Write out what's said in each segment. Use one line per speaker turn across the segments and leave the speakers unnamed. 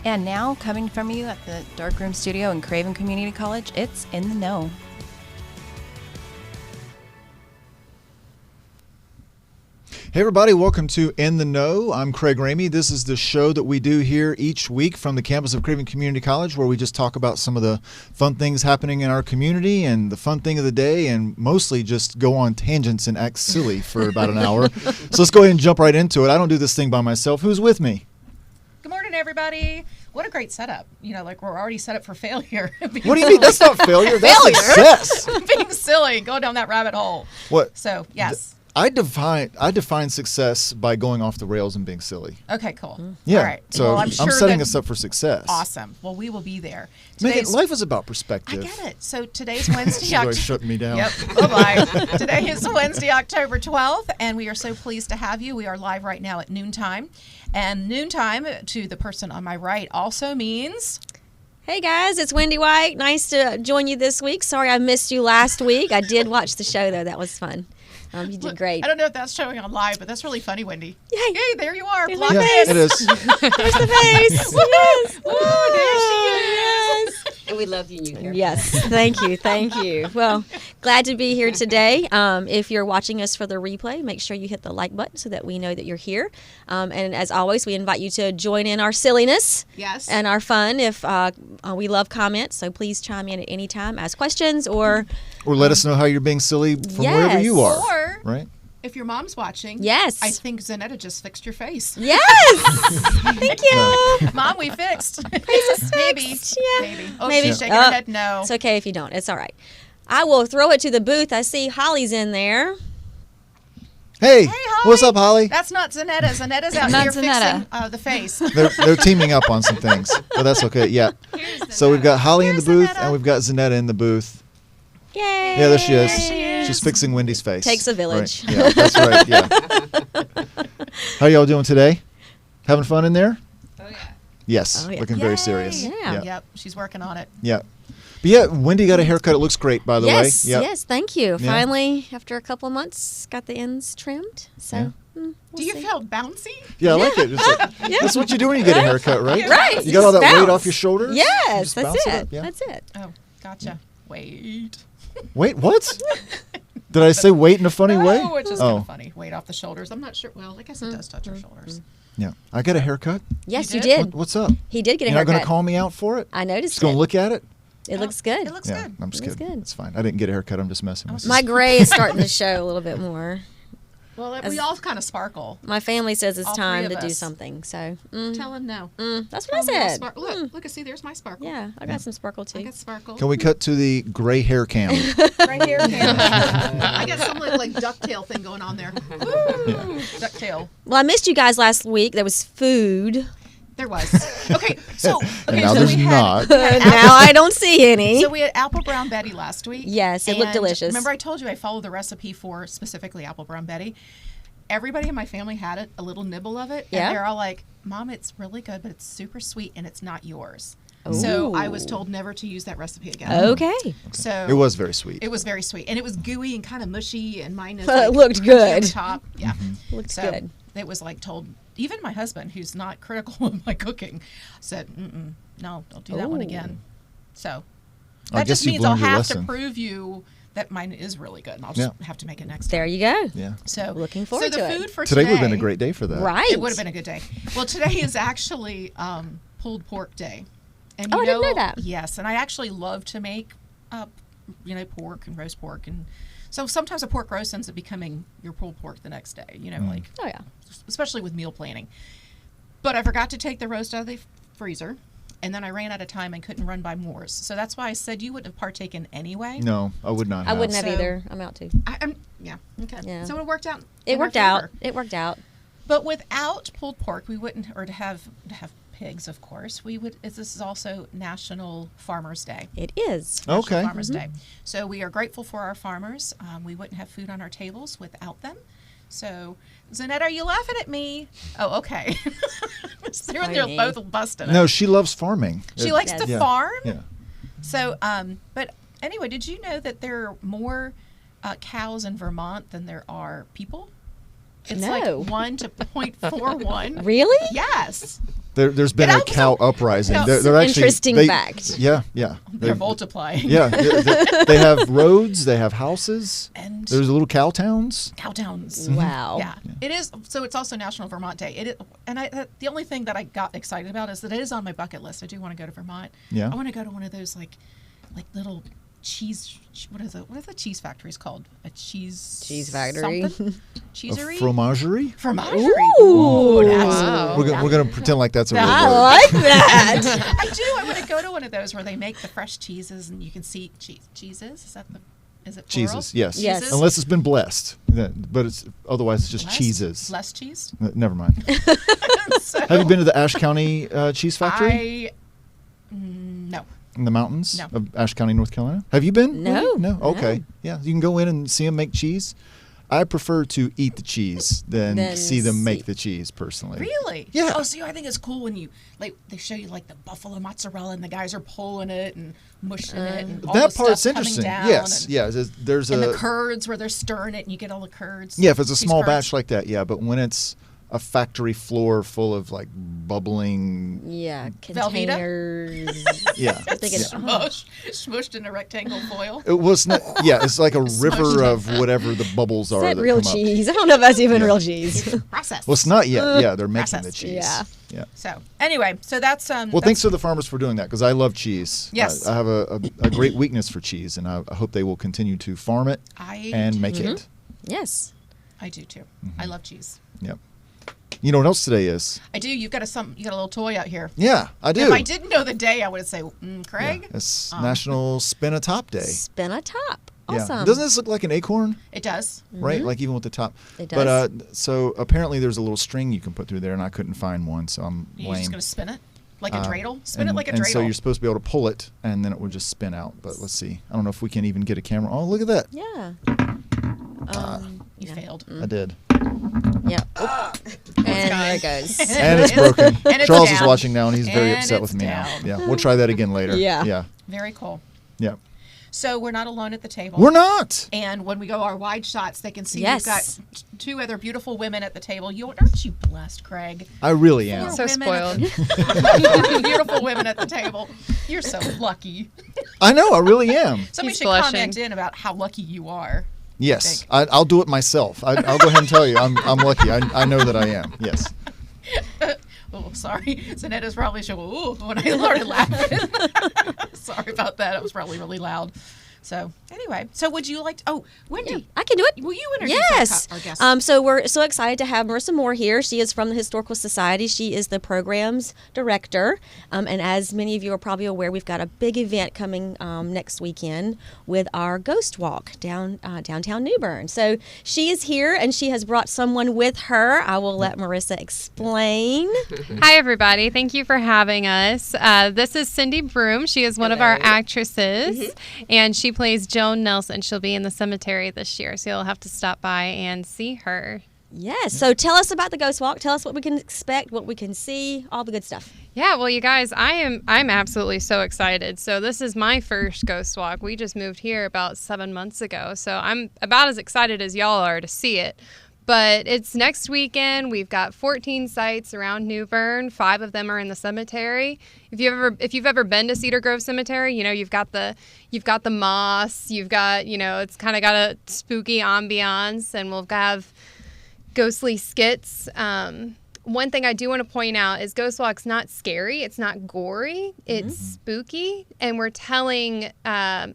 And now, coming from you at the Darkroom Studio in Craven Community College, it's In the Know.
Hey everybody, welcome to In the Know. I'm Craig Ramey. This is the show that we do here each week from the campus of Craven Community College, where we just talk about some of the fun things happening in our community and the fun thing of the day, and mostly just go on tangents and act silly for about an hour. So let's go ahead and jump right into it. I don't do this thing by myself. Who's with me?
Good morning, everybody. What a great setup. You know, like we're already set up for failure.
What do you mean? That's not failure. That's success.
Being silly, going down that rabbit hole.
What?
So, yes.
I define success by going off the rails and being silly.
Okay, cool.
Yeah.
All right.
So
well,
I'm
sure
setting us up for success.
Awesome. Well, we will be there.
Life is about perspective.
I get it. So today's Wednesday.
She's always shutting me down.
Yep. Bye-bye. Today is Wednesday, October 12th, and we are so pleased to have you. We are live right now at noontime. And noontime, to the person on my right, also means...
Hey guys, it's Wendy White. Nice to join you this week. Sorry I missed you last week. I did watch the show, though. That was fun. You did great.
I don't know if that's showing on live, but that's really funny, Wendy.
Yay.
Hey, there you are.
There's
Block
my
face.
It is.
There's the face. Yes.
Oh, there she is.
Yes.
And we love you, you here.
Yes. Thank you. Thank you. Well, glad to be here today. If you're watching us for the replay, make sure you hit the like button so that we know that you're here. And as always, we invite you to join in our silliness.
Yes.
And our fun. If we love comments, so please chime in at any time, ask questions, or
let us know how you're being silly from wherever you are.
Or
right?
if your mom's watching,
yes,
I think Zanetta just fixed your face.
Yes. Thank you.
Mom, we fixed.
Maybe. Yeah.
Maybe. Oh,
Maybe.
she's shaking her head no.
It's okay if you don't. It's all right. I will throw it to the booth. I see Holly's in there.
Hey,
Holly.
What's up, Holly?
That's not Zanetta. Zanetta's out
Not
here
Zanetta.
fixing the face.
They're teaming up on some things, but that's okay. Yeah. So we've got Holly in the booth,
Zanetta.
and we've got Zanetta in the booth.
Yay.
Yeah, there she is.
There she is.
She's fixing Wendy's face.
Takes a village.
Right. Yeah, that's right. Yeah. How y'all doing today? Having fun in there?
Oh, yeah.
Yes.
Oh, yeah.
Looking very serious.
Yeah.
Yep, she's working on it.
Yeah. But yeah, Wendy got a haircut. It looks great, by the way.
Yes, thank you.
Yeah.
Finally, after a couple of months, got the ends trimmed. So, we'll
Do you
see.
feel bouncy?
Yeah, I like it. It's like, That's what you do when you get a haircut, right?
Right.
You got all that
Just
weight
bounce.
off your shoulders?
Yes,
Just
that's
bounce
it.
up, yeah.
That's it.
Oh, gotcha. Wait.
Wait, what? Did I say weight in a funny way?
Oh, it's just kind of funny. Weight off the shoulders. I'm not sure. Well, I guess it does touch her shoulders.
Yeah. I got a haircut.
Yes,
You
you
did?
did.
What's up?
He did get a
You're not
haircut.
going to call me out for it?
I noticed
Just going
it.
to look at it?
It looks good.
It looks
Yeah,
good.
I'm just
It looks
kidding.
good.
It's fine. I didn't get a haircut. I'm just messing with you.
My gray is starting to show a little bit more.
Well, we all kind of sparkle.
My family says it's
All
time
three
to
of
do
us.
something. So,
Tell him no.
that's what I
Tell him
said.
Look, see, there's my sparkle.
Yeah, I got some sparkle too.
I got sparkle.
Can we cut to the gray hair cam?
Right here. I got some like ducktail thing going on there. Woo! Ducktail.
Well, I missed you guys last week. There was food.
There was. Okay, so
And now
so
there's
we had,
not.
Now I don't see any.
So we had apple brown Betty last week.
Yes, it looked
and
delicious.
Remember I told you I followed the recipe for specifically apple brown Betty? Everybody in my family had it, a little nibble of it.
Yeah.
And they're all like, Mom, it's really good, but it's super sweet and it's not yours. So I was told never to use that recipe again.
Okay.
So
It was very sweet.
It was very sweet. And it was gooey and kind of mushy, and mine is
But it
like
looked
crunchy
good.
on the top. Yeah.
Looked
So
good.
it was like told, even my husband, who's not critical of my cooking, said, no, don't do that one
Ooh.
again. So
I
that
guess
just
you've
means I'll
learned your
have
lesson.
to prove you that mine is really good, and I'll just have to make it next time.
There you go.
Yeah.
So
Looking forward
so the
to it.
food for
Today would have been a great day for that.
Right.
It would have been a good day. Well, today is actually pulled pork day. And
Oh,
you
I didn't know that.
Yes, and I actually love to make pork and roast pork, and so sometimes a pork roast ends up becoming your pulled pork the next day. Like
Oh, yeah.
especially with meal planning. But I forgot to take the roast out of the freezer, and then I ran out of time and couldn't run by Moore's. So that's why I said you wouldn't have partaken anyway.
No, I would not
I
have.
wouldn't have
So-
either. I'm out too.
Yeah. Okay.
Yeah.
So it worked out.
It
in our
worked out.
favor.
It worked out.
But without pulled pork, we wouldn't, or to have pigs, of course, we would. This is also National Farmers Day.
It is.
National
Okay.
Farmers Day. So we are grateful for our farmers. We wouldn't have food on our tables without them. So, Zanette, are you laughing at me? Oh, okay. They're
funny.
both busting.
No, she loves farming.
She likes to
Yeah.
farm.
Yeah.
So, but anyway, did you know that there are more cows in Vermont than there are people? It's
No.
like 1 to 0.41.
Really?
Yes.
There's been
Get
a
out
cow uprising.
No.
They're actually
Interesting fact.
Yeah.
They're multiplying.
Yeah, they have roads, they have houses,
And
there's little cow towns.
cow towns.
Wow.
Yeah, it is. So it's also National Vermont Day. It is, and the only thing that I got excited about is that it is on my bucket list. I do want to go to Vermont.
Yeah.
I want to go to one of those like little cheese. What are the cheese factories called? A cheese
factory.
something? Cheesery.
Fromagerie.
Fromagerie.
Ooh.
That's
Wow.
We're gonna pretend like that's a real
I
word.
like that.
I do. I want to go to one of those where they make the fresh cheeses and you can see cheeses. Is it plural?
Cheeses, yes.
Yes.
Unless it's been blessed, but it's otherwise it's just
Less-
cheeses.
Less cheese.
Never mind.
So
Have you been to the Ashe County Cheese Factory
no.
in the mountains
No.
of Ashe County, North Carolina? Have you been?
No.
No. Okay. Yeah, you can go in and see them make cheese. I prefer to eat the cheese than
Than
see them
see-
make the cheese personally.
Really?
Yeah.
Oh, see, I think it's cool when you they show you like the buffalo mozzarella and the guys are pulling it and mushing it and all
That
the
part's
stuff coming
interesting.
down
Yes.
and,
Yeah. There's
and
a
the curds where they're stirring it and you get all the curds.
yeah. If it's a
cheese
small
curds.
batch like that, yeah. But when it's a factory floor full of like bubbling,
Yeah,
Velveeta?
containers.
yeah.
I think it's
Smushed in a rectangle foil.
It was not, yeah. It's like a river
Smushed.
of whatever the bubbles are.
Is that
that
real
come up.
cheese? I don't know if that's even
Yeah.
real cheese.
Process.
Well, it's not yet. Yeah, they're making the
Processed.
cheese.
Yeah.
Yeah.
So anyway, so that's
Well,
that's-
thanks to the farmers for doing that because I love cheese.
Yes.
I have a great weakness for cheese, and I hope they will continue to farm it
I
and
do.
make it.
Yes.
I do too.
Mm-hmm.
I love cheese.
Yep. You know what else today is?
I do. You got a little toy out here.
Yeah, I do.
If I didn't know the day, I would say, Craig.
Yeah, it's National Spin a Top Day.
Spin a top.
Yeah.
Awesome.
Doesn't this look like an acorn?
It does.
Right? Like even with the top.
It
But
does.
so apparently there's a little string you can put through there, and I couldn't find one, so I'm
You're
lame.
just gonna spin it like a dreidel. Spin
and,
it like a
and
dreidel.
so you're supposed to be able to pull it, and then it would just spin out. But let's see. I don't know if we can even get a camera. Oh, look at that.
Yeah.
You failed.
I did.
Yeah. And there it goes.
And it's broken.
And it's
Charles is
down.
watching now, and he's very
And
upset
it's
with me
down.
now. Yeah, we'll try that again later.
Yeah.
Yeah.
Very cool.
Yeah.
So we're not alone at the table.
We're not.
And when we go our wide shots, they can see
Yes.
we've got two other beautiful women at the table. Aren't you blessed, Craig?
I really am.
Four
So
women at
spoiled.
beautiful women at the table. You're so lucky.
I know. I really am.
Somebody
He's
should
blushing.
comment in about how lucky you are.
Yes. I'll do it myself. I'll go ahead and tell you. I'm lucky. I know that I am. Yes.
Oh, sorry. Zanetta's probably showing, ooh, when I started laughing. Sorry about that. It was probably really loud. So, anyway. So, would you like to, Wendy.
I can do it.
Will you introduce
Yes.
our guest?
So we're so excited to have Marissa Moore here. She is from the Historical Society. She is the programs director. And as many of you are probably aware, we've got a big event coming next weekend with our Ghostwalk downtown New Bern. So she is here and she has brought someone with her. I will let Marissa explain.
Hi, everybody. Thank you for having us. This is Cindi Broome. She is one of our actresses, and she plays Joan Nelson. She'll be in the cemetery this year, so you'll have to stop by and see her.
Yes. So tell us about the Ghostwalk. Tell us what we can expect, what we can see, all the good stuff.
Yeah, well, you guys, I'm absolutely so excited. So this is my first Ghost Walk. We just moved here about 7 months ago, so I'm about as excited as y'all are to see it. But it's next weekend. We've got 14 sites around New Bern. 5 of them are in the cemetery. If you've ever been to Cedar Grove Cemetery, you've got the moss. You've got it's kind of got a spooky ambiance, and we'll have ghostly skits. One thing I do want to point out is Ghostwalk's not scary. It's not gory. It's spooky. And we're telling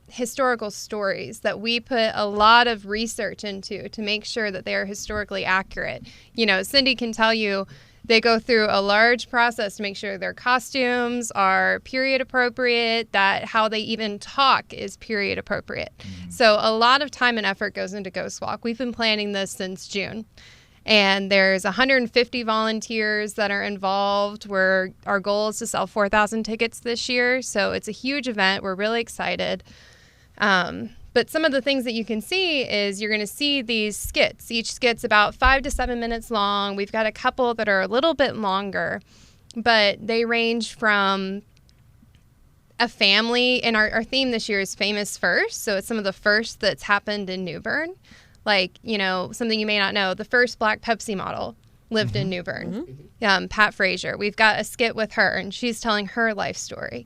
historical stories that we put a lot of research into to make sure that they are historically accurate. Cindi can tell you they go through a large process to make sure their costumes are period appropriate, that how they even talk is period appropriate. So a lot of time and effort goes into Ghostwalk. We've been planning this since June. And there's 150 volunteers that are involved. Our goal is to sell 4,000 tickets this year. So it's a huge event. We're really excited. But some of the things that you can see is you're going to see these skits. Each skit's about 5 to 7 minutes long. We've got a couple that are a little bit longer, but they range from a family. And our theme this year is Famous First. So it's some of the first that's happened in New Bern. Like, something you may not know, the first Black Pepsi model lived in New Bern, Pat Frazier. We've got a skit with her, and she's telling her life story.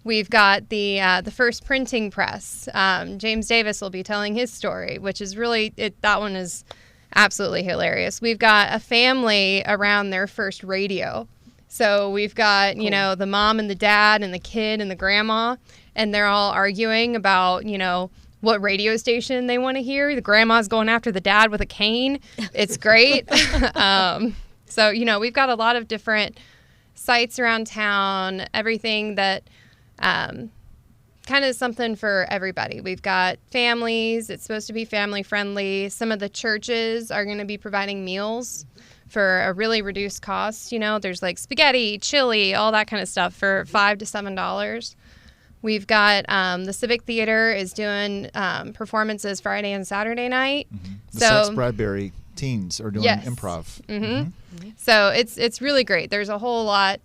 We've got the first printing press. James Davis will be telling his story, which is really, that one is absolutely hilarious. We've got a family around their first radio. So we've got, the mom and the dad and the kid and the grandma, and they're all arguing about, what radio station they want to hear. The grandma's going after the dad with a cane. It's great. So, we've got a lot of different sites around town, everything that kind of something for everybody. We've got families. It's supposed to be family friendly. Some of the churches are going to be providing meals for a really reduced cost. There's like spaghetti, chili, all that kind of stuff for $5 to $7. We've got the Civic Theater is doing performances Friday and Saturday night.
The Sex Bradbury teens are doing improv.
So it's really great. There's a whole lot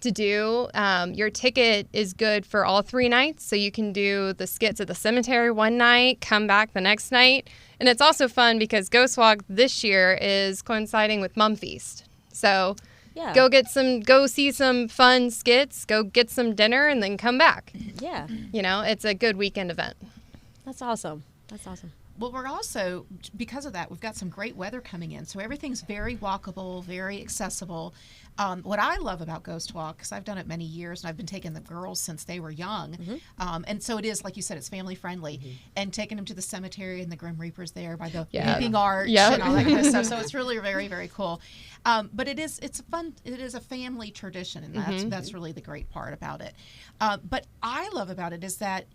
to do. Your ticket is good for all 3 nights, so you can do the skits at the cemetery one night, come back the next night. And it's also fun because Ghostwalk this year is coinciding with Mum Feast. So go see some fun skits, go get some dinner, and then come back.
Yeah.
It's a good weekend event.
That's awesome.
Well, we're also, because of that, we've got some great weather coming in. So everything's very walkable, very accessible. What I love about Ghostwalk, because I've done it many years, and I've been taking the girls since they were young. And so it is, like you said, it's family friendly. And taking them to the cemetery and the Grim Reaper's there by the weeping arch and all that kind of stuff. So it's really very, very cool. But it is a family tradition, and that's really the great part about it. But I love about it is that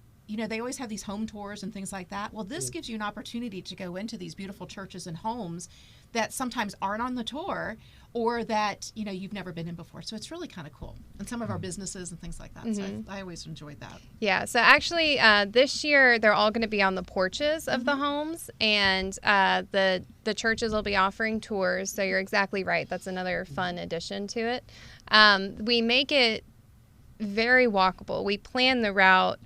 they always have these home tours and things like that. Well, this gives you an opportunity to go into these beautiful churches and homes that sometimes aren't on the tour, or that you've never been in before. So it's really kind of cool. And some of our businesses and things like that. So I always enjoyed that.
Yeah. So actually, this year they're all going to be on the porches of the homes, and the churches will be offering tours. So you're exactly right. That's another fun addition to it. We make it very walkable. We plan the route.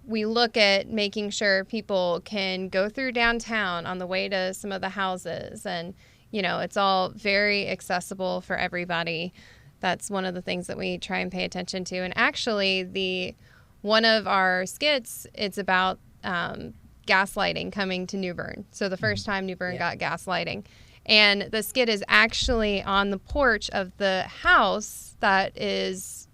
We look at making sure people can go through downtown on the way to some of the houses, and it's all very accessible for everybody. That's one of the things that we try and pay attention to. And actually, one of our skits, it's about gaslighting coming to New Bern. So the first time New Bern got gaslighting, and the skit is actually on the porch of the house that is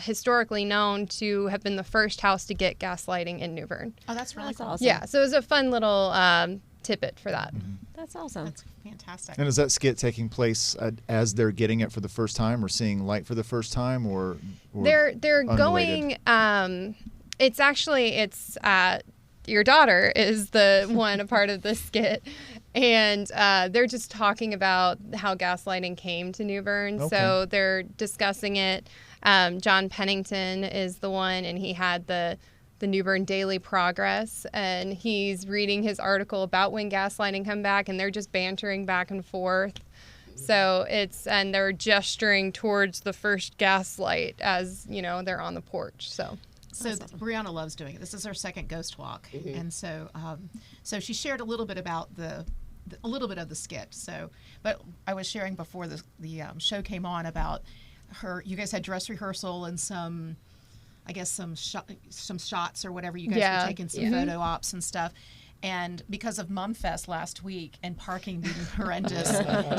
historically known to have been the first house to get gaslighting in New Bern.
Oh, that's really cool.
Awesome.
Yeah, so it was a fun little tidbit for that.
That's awesome.
That's fantastic.
And is that skit taking place as they're getting it for the first time, or seeing light for the first time, or
they're
unrelated?
going? It's your daughter is the one a part of this skit, and they're just talking about how gaslighting came to New Bern.
Okay.
So they're discussing it. John Pennington is the one, and he had the New Bern Daily Progress, and he's reading his article about when gaslighting come back, and they're just bantering back and forth. So and they're gesturing towards the first gaslight as, they're on the porch. So
Brianna loves doing it. This is her second Ghostwalk, and so she shared a little bit about a little bit of the skit. So, but I was sharing before the show came on about you guys had dress rehearsal and some shots or whatever. You guys were taking some photo ops and stuff. And because of Mumfest last week and parking being horrendous,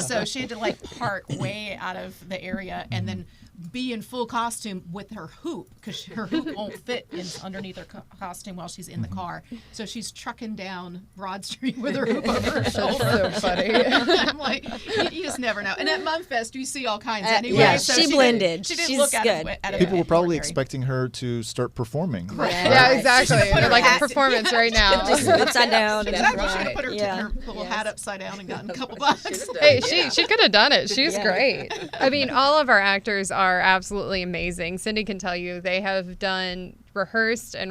so she had to park way out of the area and then be in full costume with her hoop, because her hoop won't fit underneath her costume while she's in the car. So she's trucking down Broad Street with her hoop over her shoulder.
That's so funny.
I'm like, you just never know. And at Mumfest, you see all kinds anyway.
Yeah,
so
she blended.
She didn't
She's
look
good.
out of
People were probably
ordinary.
expecting her to start performing.
Yeah, exactly.
Put her
Like
hat-
a performance right now.
Just upside down.
Exactly. She should have
right.
put her little hat upside down and gotten a couple bucks.
Hey, she could have done it. She's great. I mean, all of our actors are absolutely amazing. Cindi can tell you they have done rehearsed and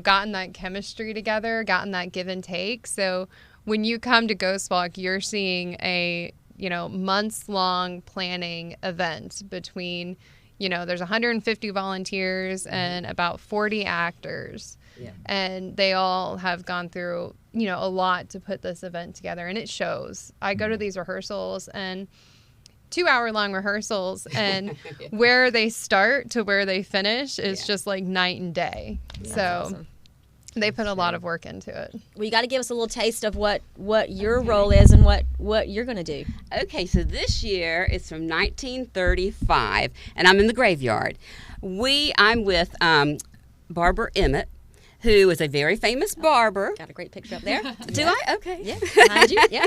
gotten that chemistry together, gotten that give and take. So when you come to Ghostwalk, you're seeing a months long planning event between there's 150 volunteers and about 40 actors.
Yeah.
And they all have gone through, a lot to put this event together, and it shows. I go to these rehearsals, and 2-hour-long rehearsals, and where they start to where they finish is just like night and day.
Yeah,
so
awesome.
They put a lot of work into it.
Well, you got to give us a little taste of what your role is and what you're going to do.
Okay, so this year it's from 1935, and I'm in the graveyard. I'm with Barbara Emmett, who is a very famous barber.
Got a great picture up there.
Do I? Okay.
Yeah, behind you. Yeah.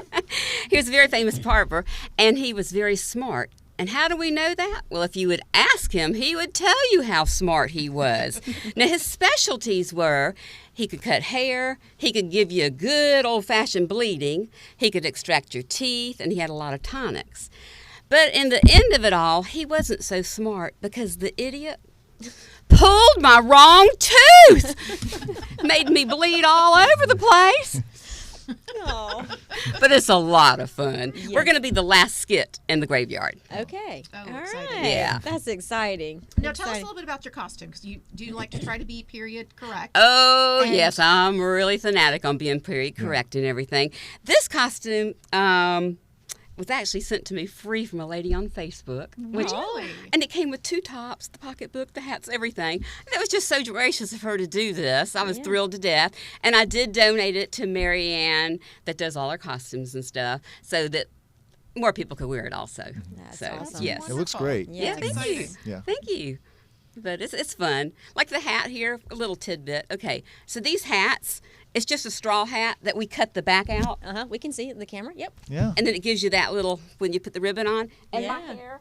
He was a very famous barber, and he was very smart. And how do we know that? Well, if you would ask him, he would tell you how smart he was. Now, his specialties were he could cut hair, he could give you a good old-fashioned bleeding, he could extract your teeth, and he had a lot of tonics. But in the end of it all, he wasn't so smart because the idiot pulled my wrong tooth. Made me bleed all over the place.
Oh.
But it's a lot of fun. Yeah. We're going to be the last skit in the graveyard.
Okay.
Oh,
all
exciting.
right.
Yeah.
That's exciting.
Now tell us a little bit about your costume, because do you like to try to be period correct?
Oh,
And
yes. I'm really fanatic on being period correct and everything. This costume was actually sent to me free from a lady on Facebook.
Really?
And it came with 2 tops, the pocketbook, the hats, everything. That was just so gracious of her to do this. I was thrilled to death. And I did donate it to Mary Ann, that does all our costumes and stuff, so that more people could wear it also.
That's
so,
awesome.
yes.
It looks great.
Yeah.
Thank you.
exciting.
Yeah.
Thank you. But it's fun. Like the hat here, a little tidbit. Okay, so these hats, it's just a straw hat that we cut the back out,
We can see it in the camera. Yep.
Yeah.
and then it gives you that little, when you put the ribbon on. And my
Yeah.
hair,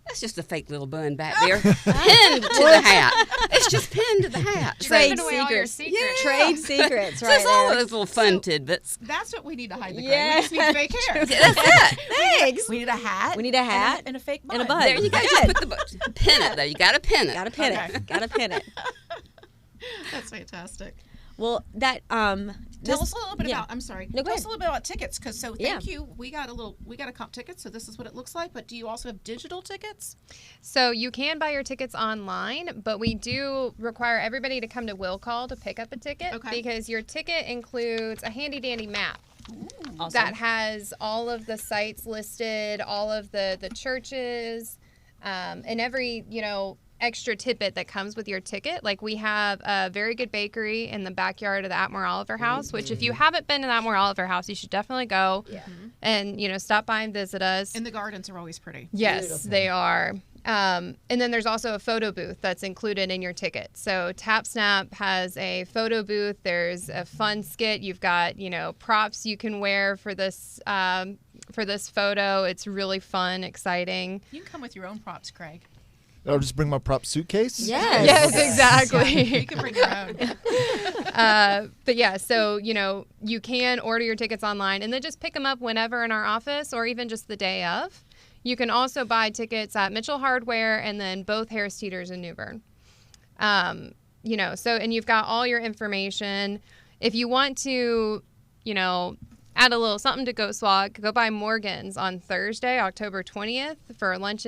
that's just a fake little bun back there, pinned to the hat. It's just pinned to the hat.
Trade
Giving away all your
secrets.
secrets.
Trade secrets.
So
Right
it's all
there.
those little fun tidbits.
That's what we need to hide the gray.
Yeah.
We just need fake hair.
That's it.
Thanks.
We need a hat.
We need a hat
and a fake bun.
and a bun.
There you go. Just put the pin it though. You got to pin it.
Got to pin
Okay.
it. Got to pin it.
That's fantastic.
Well, that
Tell us a little bit
yeah.
about. I'm sorry.
No, go
Tell us
ahead.
a little bit about tickets, because thank
Yeah.
you. We got a comp ticket, so this is what it looks like. But do you also have digital tickets?
So you can buy your tickets online, but we do require everybody to come to Will Call to pick up a ticket, because your ticket includes a handy dandy map.
Awesome.
That has all of the sites listed, all of the churches, and every, extra tidbit that comes with your ticket. Like, we have a very good bakery in the backyard of the Atmore Oliver House, which if you haven't been to the Atmore Oliver House, you should definitely go and, stop by and visit us.
And the gardens are always pretty.
Yes, they are. And then there's also a photo booth that's included in your ticket. So TapSnap has a photo booth. There's a fun skit. You've got, props you can wear for this photo. It's really fun, exciting.
You can come with your own props, Craig.
I'll just bring my prop suitcase.
Yes.
Yes, exactly.
You can bring your own.
But yeah, so, you can order your tickets online and then just pick them up whenever in our office, or even just the day of. You can also buy tickets at Mitchell Hardware and then both Harris Teeters in New Bern. And you've got all your information. If you want to, add a little something to Ghostwalk, go by Morgan's on Thursday, October 20th for lunch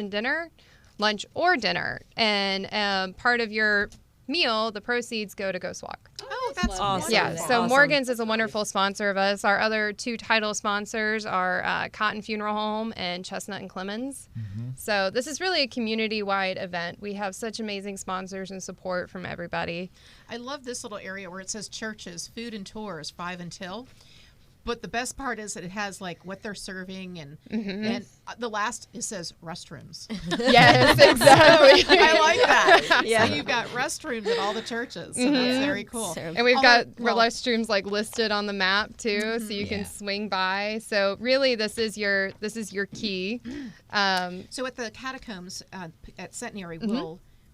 or dinner. And part of your meal, the proceeds go to Ghostwalk.
Oh, that's
Awesome.
Yeah,
wonderful.
so
Awesome.
Morgan's is a wonderful sponsor of us. Our other 2 title sponsors are Cotton Funeral Home and Chestnut and Clemens. So this is really a community-wide event. We have such amazing sponsors and support from everybody.
I love this little area where it says churches, food and tours, 5 until. But the best part is that it has like what they're serving, and the last, it says restrooms.
Yes, exactly.
I like that.
Yeah.
So you've got restrooms at all the churches, so that's very cool.
So-
And we've got
well-
restrooms like listed on the map too, so you can swing by. So really, this is your key.
So at the catacombs at Centenary,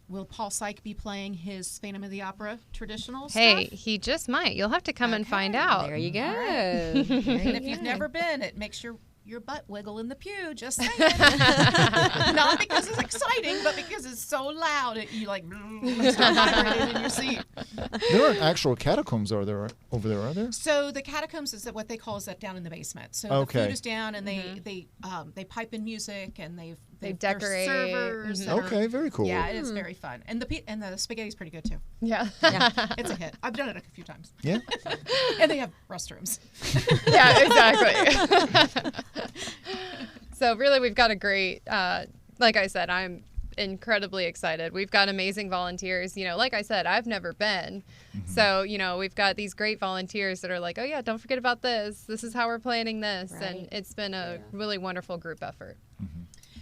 will Paul Syke be playing his Phantom of the Opera traditional
Hey,
stuff?
he just might. You'll have to come and find out.
There you go.
And if you've never been, it makes your butt wiggle in the pew, just saying. Not because it's exciting, but because it's so loud. You like start vibrating in your seat.
There aren't actual catacombs over there, are there?
So the catacombs is what they call is that down in the basement. So the
Okay.
food is down, and they pipe in music, and they've
They
There's
decorate.
servers. that are-
Okay, very cool.
Yeah, it is very fun, and the spaghetti's pretty good too.
Yeah.
It's a hit. I've done it a few times,
Yeah.
and they have restrooms.
Yeah, exactly. So really, we've got a great, like I said, I'm incredibly excited. We've got amazing volunteers. Like I said, I've never been. So, we've got these great volunteers that are like, oh yeah, don't forget about this. This is how we're planning this.
Right.
And it's been a really wonderful group effort.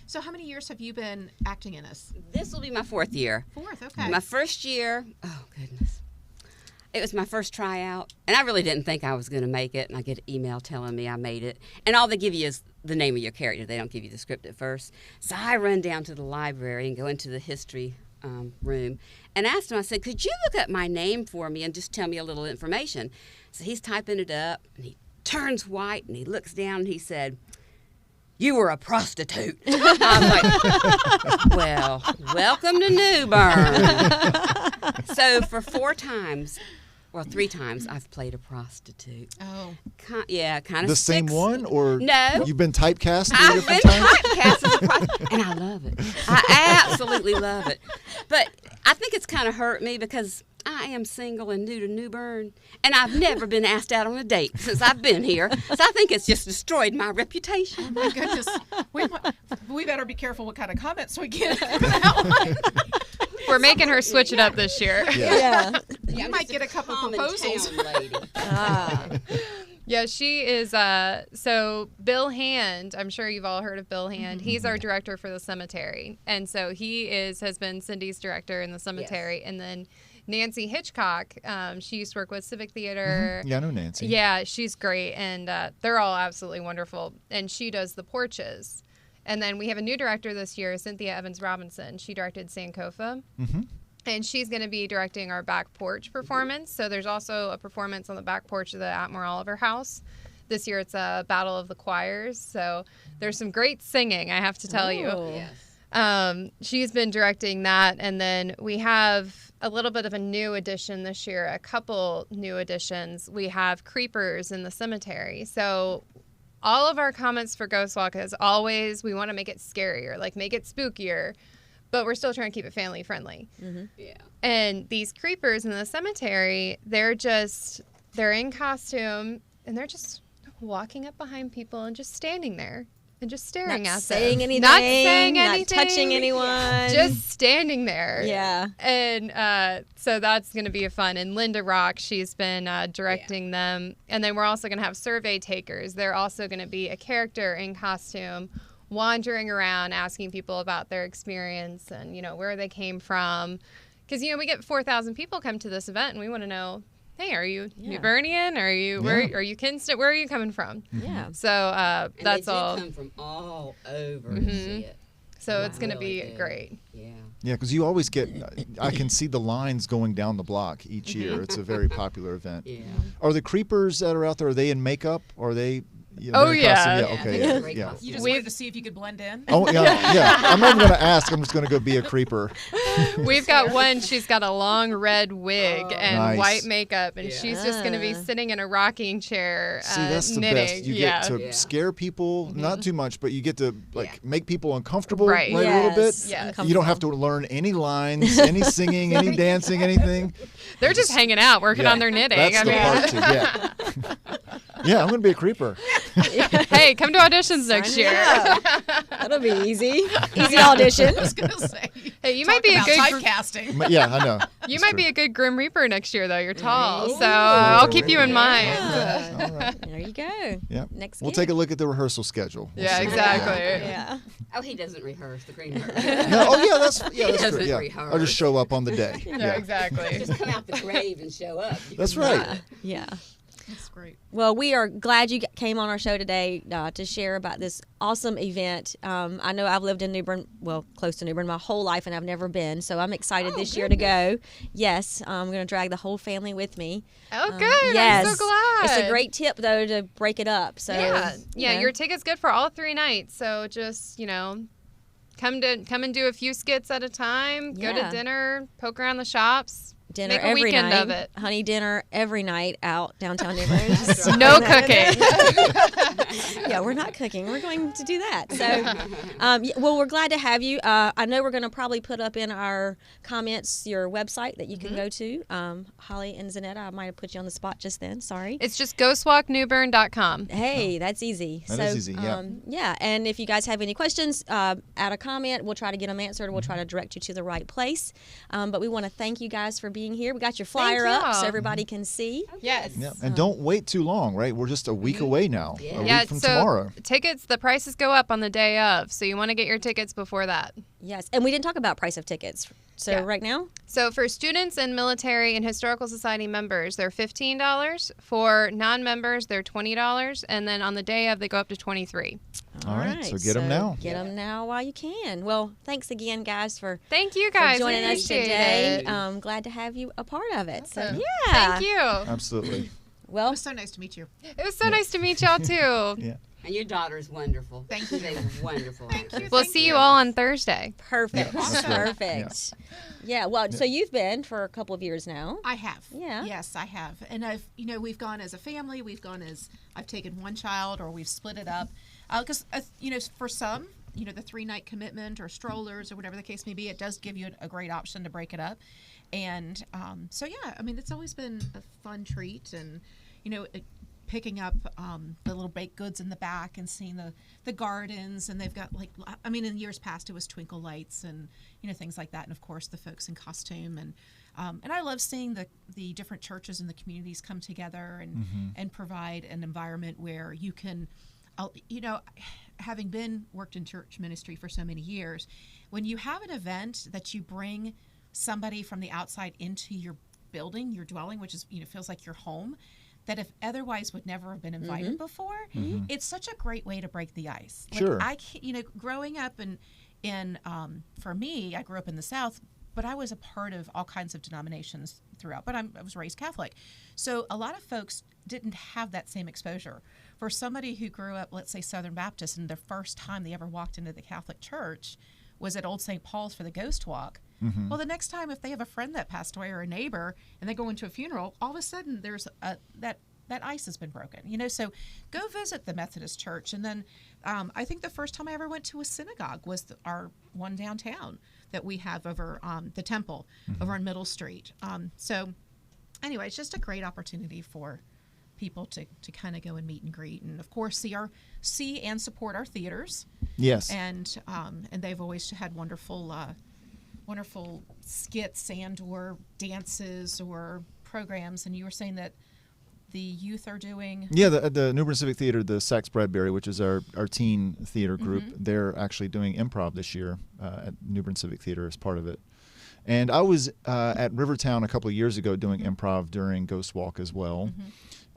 So how many years have you been acting in this?
This will be my 4th year.
4th, okay.
My first year, oh goodness. It was my first tryout, and I really didn't think I was going to make it, and I get an email telling me I made it. And all they give you is the name of your character. They don't give you the script at first. So I run down to the library and go into the history room and asked him, I said, could you look up my name for me and just tell me a little information? So he's typing it up, and he turns white, and he looks down, and he said, you were a prostitute. I was like, well, welcome to New Bern. So for 3 times, I've played a prostitute.
Oh.
Kind of.
The same one, or
No.
you've been typecast 3
I've
different
been
times?
typecast as a prostitute, and I love it. I absolutely love it. But I think it's kind of hurt me because I am single and new to New Bern, and I've never been asked out on a date since I've been here. So I think it's just destroyed my reputation.
Oh my goodness. We better be careful what kind of comments we get for that one.
We're making her switch it up this year.
Yeah.
You might get a couple proposals.
Lady.
Yeah, she is. So Bill Hand, I'm sure you've all heard of Bill Hand. He's our director for the cemetery, and so he has been Cindy's director in the cemetery. And then Nancy Hitchcock, she used to work with Civic Theater.
Yeah, I know Nancy.
Yeah, she's great, and they're all absolutely wonderful. And she does the porches. And then we have a new director this year, Cynthia Evans Robinson. She directed Sankofa. And she's going to be directing our back porch performance. So there's also a performance on the back porch of the Atmore Oliver House. This year it's a Battle of the Choirs. So there's some great singing, I have to tell you.
Yes.
She's been directing that. And then we have a little bit of a new addition this year, a couple new additions. We have creepers in the cemetery. So all of our comments for Ghostwalk is always, we want to make it scarier, like make it spookier, but we're still trying to keep it family friendly.
Yeah.
And these creepers in the cemetery, they're in costume, and they're just walking up behind people and just standing there and just staring
Not
at
saying
them.
anything.
Not saying
Not
anything.
touching anyone.
Just standing there.
Yeah.
And so that's going to be fun. And Linda Rock, she's been directing them. And then we're also going to have survey takers. They're also going to be a character in costume wandering around asking people about their experience and, where they came from. Because, we get 4,000 people come to this event, and we want to know, hey, are you New Bernian? Are you are you Kinston? Where are you coming from?
Yeah.
So
And
that's
they do
all.
come from all over to see it.
So
Yeah,
it's going to
really
be
do.
great.
Yeah.
Yeah, because you always get, I can see the lines going down the block each year. It's a very popular event.
Yeah.
Are the creepers that are out there, are they in makeup? Or are they?
Oh,
they're in
yeah.
costume?
Yeah,
Okay.
they
Yeah.
got great
yeah.
costumes.
You just
We've-
wanted to see if you could blend in.
Oh, yeah. I'm not even going to ask. I'm just going to go be a creeper.
We've got one. She's got a long red wig and
Nice.
white makeup, and
Yeah.
she's just going to be sitting in a rocking chair
See, that's the
knitting.
best. You
yeah.
get to
Yeah.
scare people, not too much, but you get to
Yeah.
make people uncomfortable
Right.
a little bit.
Yeah.
You don't have to learn any lines, any singing, any dancing, anything.
They're just hanging out, working
Yeah.
on their knitting.
That's
I
the
mean,
part too. Yeah. Yeah, I'm going to be a creeper.
hey, come to auditions next year.
That'll be easy. Easy audition.
I was going to say.
Hey, you might
talk
be a
about
good
typecasting.
Yeah, I know.
You
It's
might
true.
be a good Grim Reaper next year, though. You're tall, so
Ooh.
I'll keep you in mind.
All right.
There you go.
Yeah.
Next
We'll
gig.
take a look at the rehearsal schedule. We'll
Yeah,
see.
exactly.
Yeah.
Oh, he doesn't rehearse the Green Bird.
No, oh yeah, that's
He
true.
doesn't
Yeah.
rehearse.
I'll just show up on the day.
Yeah, exactly.
Just come out the grave and show up. You
That's
can
right.
do it.
Yeah.
That's great.
Well, we are glad you came on our show today to share about this awesome event. I know I've lived in New Bern, well, close to New Bern, my whole life, and I've never been. So I'm excited this year to go. Yes, I'm going to drag the whole family with me.
Oh, good.
Yes.
I'm so glad.
It's a great tip, though, to break it up. So
Yeah,
you know.
your ticket's good for all 3 nights. So just come and do a few skits at a time. Go to
Yeah.
dinner, poke around the shops,
dinner
Make a
every
weekend
night.
of it.
Honey dinner every night out downtown New Bern. Just
No
throwing that in
cooking.
there. Yeah, we're not cooking. We're going to do that. So, well, we're glad to have you. I know we're going to probably put up in our comments your website that you can go to. Holly and Zanetta, I might have put you on the spot just then. Sorry.
It's just ghostwalknewbern.com.
Hey, that's easy.
That is easy, yeah.
Yeah, and if you guys have any questions, add a comment. We'll try to get them answered. We'll try to direct you to the right place. But we want to thank you guys for being here. We got your flyer
Thank
up so
y'all.
everybody can see.
Yes.
Yeah, and don't wait too long, right? We're just a week away now. A
Yeah,
week from
so
tomorrow.
tickets, the prices go up on the day of, so you want to get your tickets before that.
Yes, and we didn't talk about price of tickets. So
Yeah.
right now,
So for students and military and historical society members, they're $15. For non-members, they're $20, and then on the day of, they go up to $23.
All right, so get 'em now.
Get them now while you can. Well, thanks again, guys, for
Thank you guys.
joining
We
us
appreciate
today.
it.
Glad to have you a part of it. So
Awesome.
yeah,
Thank you.
Absolutely.
It
Well,
was so nice to meet you.
It was so nice to meet y'all too.
Yeah.
And your daughter's wonderful.
Thank you.
She's wonderful.
Thank you.
We'll
Thank
see you all on Thursday.
perfect,
Yeah, that's right.
perfect. Yeah. Well, so you've been for a couple of years now.
I have.
Yeah.
Yes, I have. And we've gone as a family. I've taken one child, or we've split it up. Because, for some, the 3-night commitment or strollers or whatever the case may be, it does give you a great option to break it up. And it's always been a fun treat. And, picking up the little baked goods in the back and seeing the gardens, and they've got in years past it was twinkle lights and things like that, and of course the folks in costume, and I love seeing the different churches and the communities come together and provide an environment where you can, having worked in church ministry for so many years, when you have an event that you bring somebody from the outside into your building, your dwelling, which is feels like your home, that if otherwise would never have been invited before, it's such a great way to break the ice.
Sure.
I can't, growing up in for me, I grew up in the South, but I was a part of all kinds of denominations throughout. But I was raised Catholic, so a lot of folks didn't have that same exposure. For somebody who grew up, let's say Southern Baptist, and the first time they ever walked into the Catholic Church was at Old St. Paul's for the Ghostwalk. Well, the next time, if they have a friend that passed away or a neighbor and they go into a funeral, all of a sudden there's that ice has been broken. So go visit the Methodist Church. And then I think the first time I ever went to a synagogue was our one downtown that we have over the temple over on Middle Street. So anyway, it's just a great opportunity for people to kind of go and meet and greet, and of course see and support our theaters.
Yes.
And they've always had wonderful skits and or dances or programs. And you were saying that the youth are doing...
Yeah, the New Bern Civic Theater, the Sachs Bradbury, which is our teen theater group, they're actually doing improv this year at New Bern Civic Theater as part of it. And I was at Rivertown a couple of years ago doing improv during Ghostwalk as well.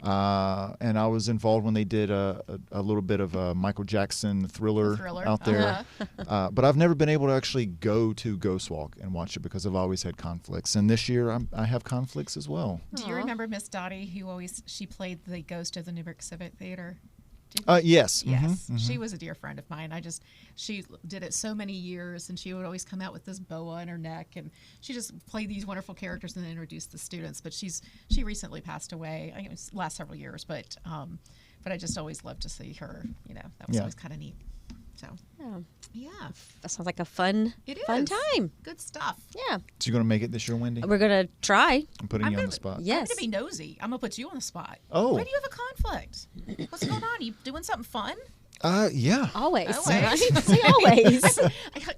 And I was involved when they did a little bit of a Michael Jackson thriller out there. But I've never been able to actually go to Ghostwalk and watch it because I've always had conflicts. And this year I have conflicts as well.
Do you remember Miss Dottie, who she played the ghost of the New Bern Civic Theater?
Yes.
Yes. She was a dear friend of mine. She did it so many years, and she would always come out with this boa on her neck, and she just played these wonderful characters and then introduced the students. But she recently passed away. I think it was last several years, but I just always loved to see her. That was always kind of neat. So yeah,
That sounds like a fun time.
Good stuff.
Yeah,
So you're going to make it this year, Wendy?
we're gonna try.
I'm putting you on the spot.
I'm
Yes.
going to be nosy. I'm going to put you on the spot.
Oh.
Why do you have a conflict? What's going on? You doing something fun?
Yeah.
Always.
Always.
Right? Say always.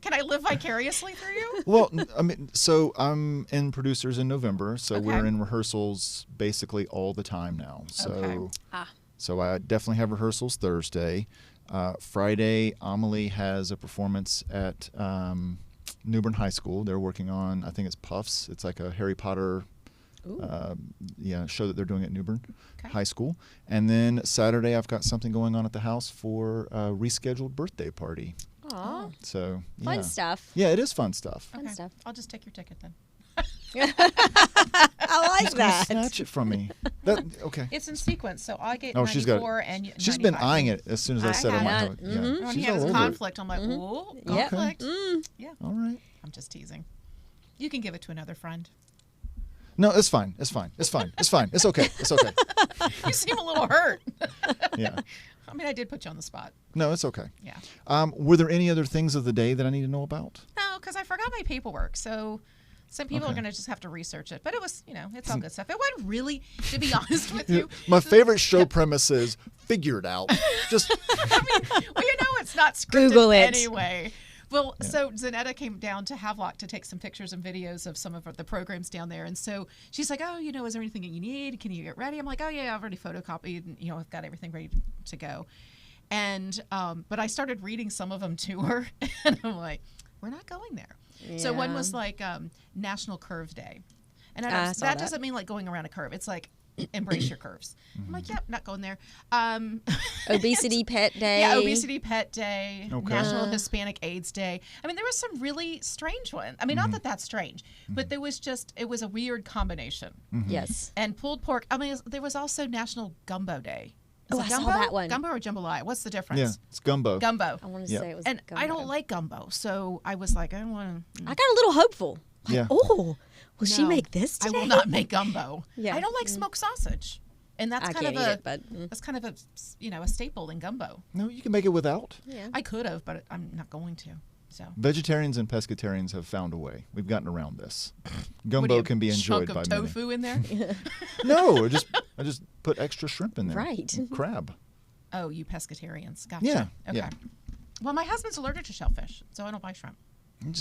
Can I live vicariously through you?
Well, so I'm in producers in November, so
Okay.
we're in rehearsals basically all the time now. So,
Okay.
so I definitely have rehearsals Thursday. Friday, Amelie has a performance at New Bern High School. They're working on, I think it's Puffs. It's like a Harry Potter show that they're doing at New Bern High School. And then Saturday, I've got something going on at the house for a rescheduled birthday party.
Aw,
So
fun stuff.
Yeah, it is fun stuff.
Fun stuff.
I'll just take your ticket then.
I like that.
Snatch it from me. Okay.
It's in sequence, so I get
Oh,
94
she's got it.
and
She's been
95.
eyeing it as soon as I said it.
have.
Yeah,
When
she's
he has
all over
conflict, I'm like, whoa,
Yep.
conflict.
it. All right.
I'm just teasing. You can give it to another friend.
No, it's fine. It's fine. It's fine. It's fine. It's okay. It's okay.
You seem a little hurt.
Yeah.
I mean, I did put you on the spot.
No, it's okay.
Yeah.
Were there any other things of the day that I need to know about?
No, because I forgot my paperwork. So some people are
Okay.
going to just have to research it. But it was, it's all good stuff. It wasn't really, to be honest with you.
My favorite show premise is figure it out. Just
I mean, well, it's not scripted
Google it.
anyway. Well, so Zanetta came down to Havelock to take some pictures and videos of some of the programs down there. And so she's like, oh, is there anything that you need? Can you get ready? I'm like, oh, yeah, I've already photocopied and, I've got everything ready to go. And, but I started reading some of them to her. And I'm like, we're not going there.
Yeah.
So one was like National Curve Day. And
I saw that.
doesn't mean like going around a curve. It's like embrace your curves. I'm like, yep, not going there.
Obesity Pet Day.
Yeah, Obesity Pet Day,
Okay.
National Hispanic AIDS Day. I mean, there was some really strange ones. I mean, not that that's strange, but it was a weird combination.
Yes.
And pulled pork. I mean, there was also National Gumbo Day. Is
Oh,
it
I saw
gumbo?
that one.
Gumbo or jambalaya? What's the difference?
yeah, it's gumbo.
Gumbo.
I want to
Yeah.
say it was.
And I
gumbo.
don't like gumbo, so I was like, I don't want to.
I got a little hopeful. Like,
Yeah.
oh, will she
No,
make this
I
today?
will not make gumbo.
Yeah.
I don't like smoked sausage, and that's
I
kind
can't
of
eat
a
it, but
that's kind of a a staple in gumbo.
No, you can make it without.
yeah.
I could have, but I'm not going to. So.
Vegetarians and pescatarians have found a way. We've gotten around this.
What do
Gumbo
you,
can be enjoyed
chunk
by
of
many.
tofu in there?
No, I just put extra shrimp in there.
Right.
Crab.
Oh, you pescatarians. Gotcha.
Yeah,
Okay.
yeah.
Well, my husband's allergic to shellfish, so I don't buy shrimp.
You're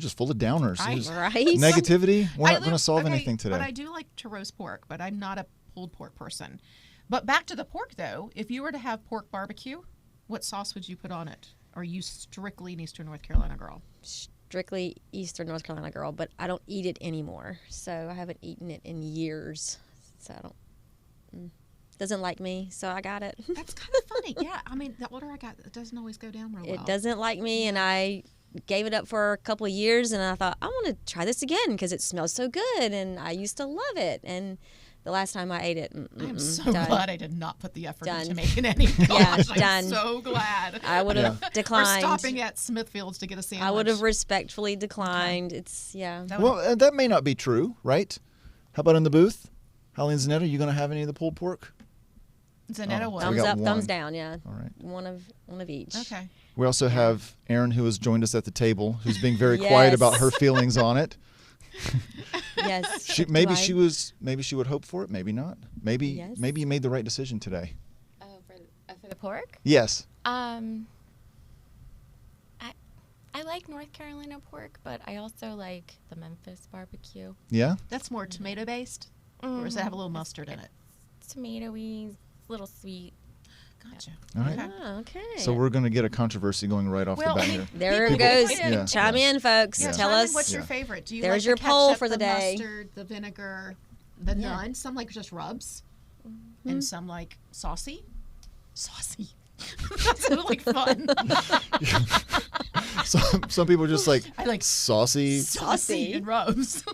just full of downers.
Right.
You're just-
Right.
Negativity. We're
I
not going to
live-
solve
okay,
anything today.
But I do like to roast pork, but I'm not a pulled pork person. But back to the pork, though. If you were to have pork barbecue, what sauce would you put on it? Or are you strictly an Eastern North Carolina girl?
Strictly Eastern North Carolina girl, but I don't eat it anymore. So I haven't eaten it in years. So I don't. Doesn't like me, so I got it.
That's kind of funny. Yeah, I mean, the order I got, it doesn't always go down real well.
It doesn't like me, and I gave it up for a couple of years, and I thought, I want to try this again because it smells so good, and I used to love it. And the last time I ate it,
I am so
done.
glad I did not put the effort
Done.
into making any.
Yeah,
Gosh, I'm
done.
so glad.
I would have
We're
declined.
stopping at Smithfield's to get a sandwich.
I would have respectfully declined. It's, yeah.
That would-
Well, that may not be true, right? How about in the booth? Holly and Zanetta, you going to have any of the pulled pork?
Zanetta
Oh,
was.
so we
Thumbs
got
up, thumbs
one.
down, yeah.
All right.
One of each.
Okay.
We also have Erin, who has joined us at the table, who's being very quiet about
Yes.
her feelings on it.
Yes.
Maybe
Do I-
she would hope for it, maybe not. Maybe
Yes.
maybe you made the right decision today.
Oh, for the pork?
Yes.
I like North Carolina pork, but I also like the Memphis barbecue.
Yeah.
That's more tomato based, or does it have a little mustard in it?
Tomatoey, little sweet.
Gotcha.
All right.
Okay.
Oh, okay.
So we're going to get a controversy going right off
Well,
the
I
bat
mean,
here.
there it
People
goes.
put in-
Yeah.
Chime in, folks.
Yeah.
Tell
Simon,
us.
what's your
Yeah.
favorite? Do you
There's
like
your
the
poll
ketchup,
for the day.
mustard, the vinegar, the none? Some like just rubs, and some like saucy. Saucy. That's like fun.
Some people are just like
I like
saucy.
saucy and rubs.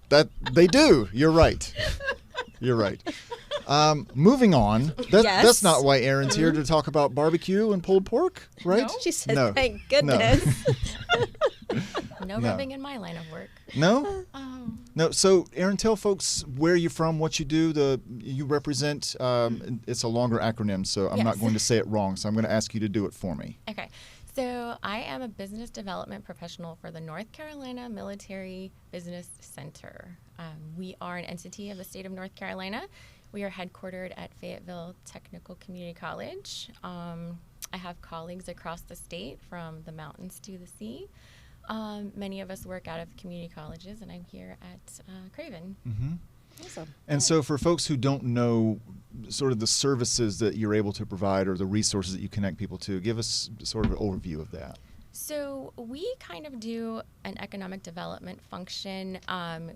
That they do. You're right. You're right. Moving on.
Yes.
That's not why Erin's here to talk about barbecue and pulled pork, right?
No.
She said,
No.
thank goodness.
No
No.
rubbing in my line of work.
No?
Oh.
No. So, Erin, tell folks where you're from, what you do. You represent. It's a longer acronym, so I'm not
Yes.
going to say it wrong. So I'm going to ask you to do it for me.
Okay. So I am a business development professional for the North Carolina Military Business Center. We are an entity of the state of North Carolina. We are headquartered at Fayetteville Technical Community College. I have colleagues across the state from the mountains to the sea. Many of us work out of community colleges, and I'm here at Craven.
Awesome.
And so, for folks who don't know sort of the services that you're able to provide or the resources that you connect people to, give us sort of an overview of that.
So we kind of do an economic development function.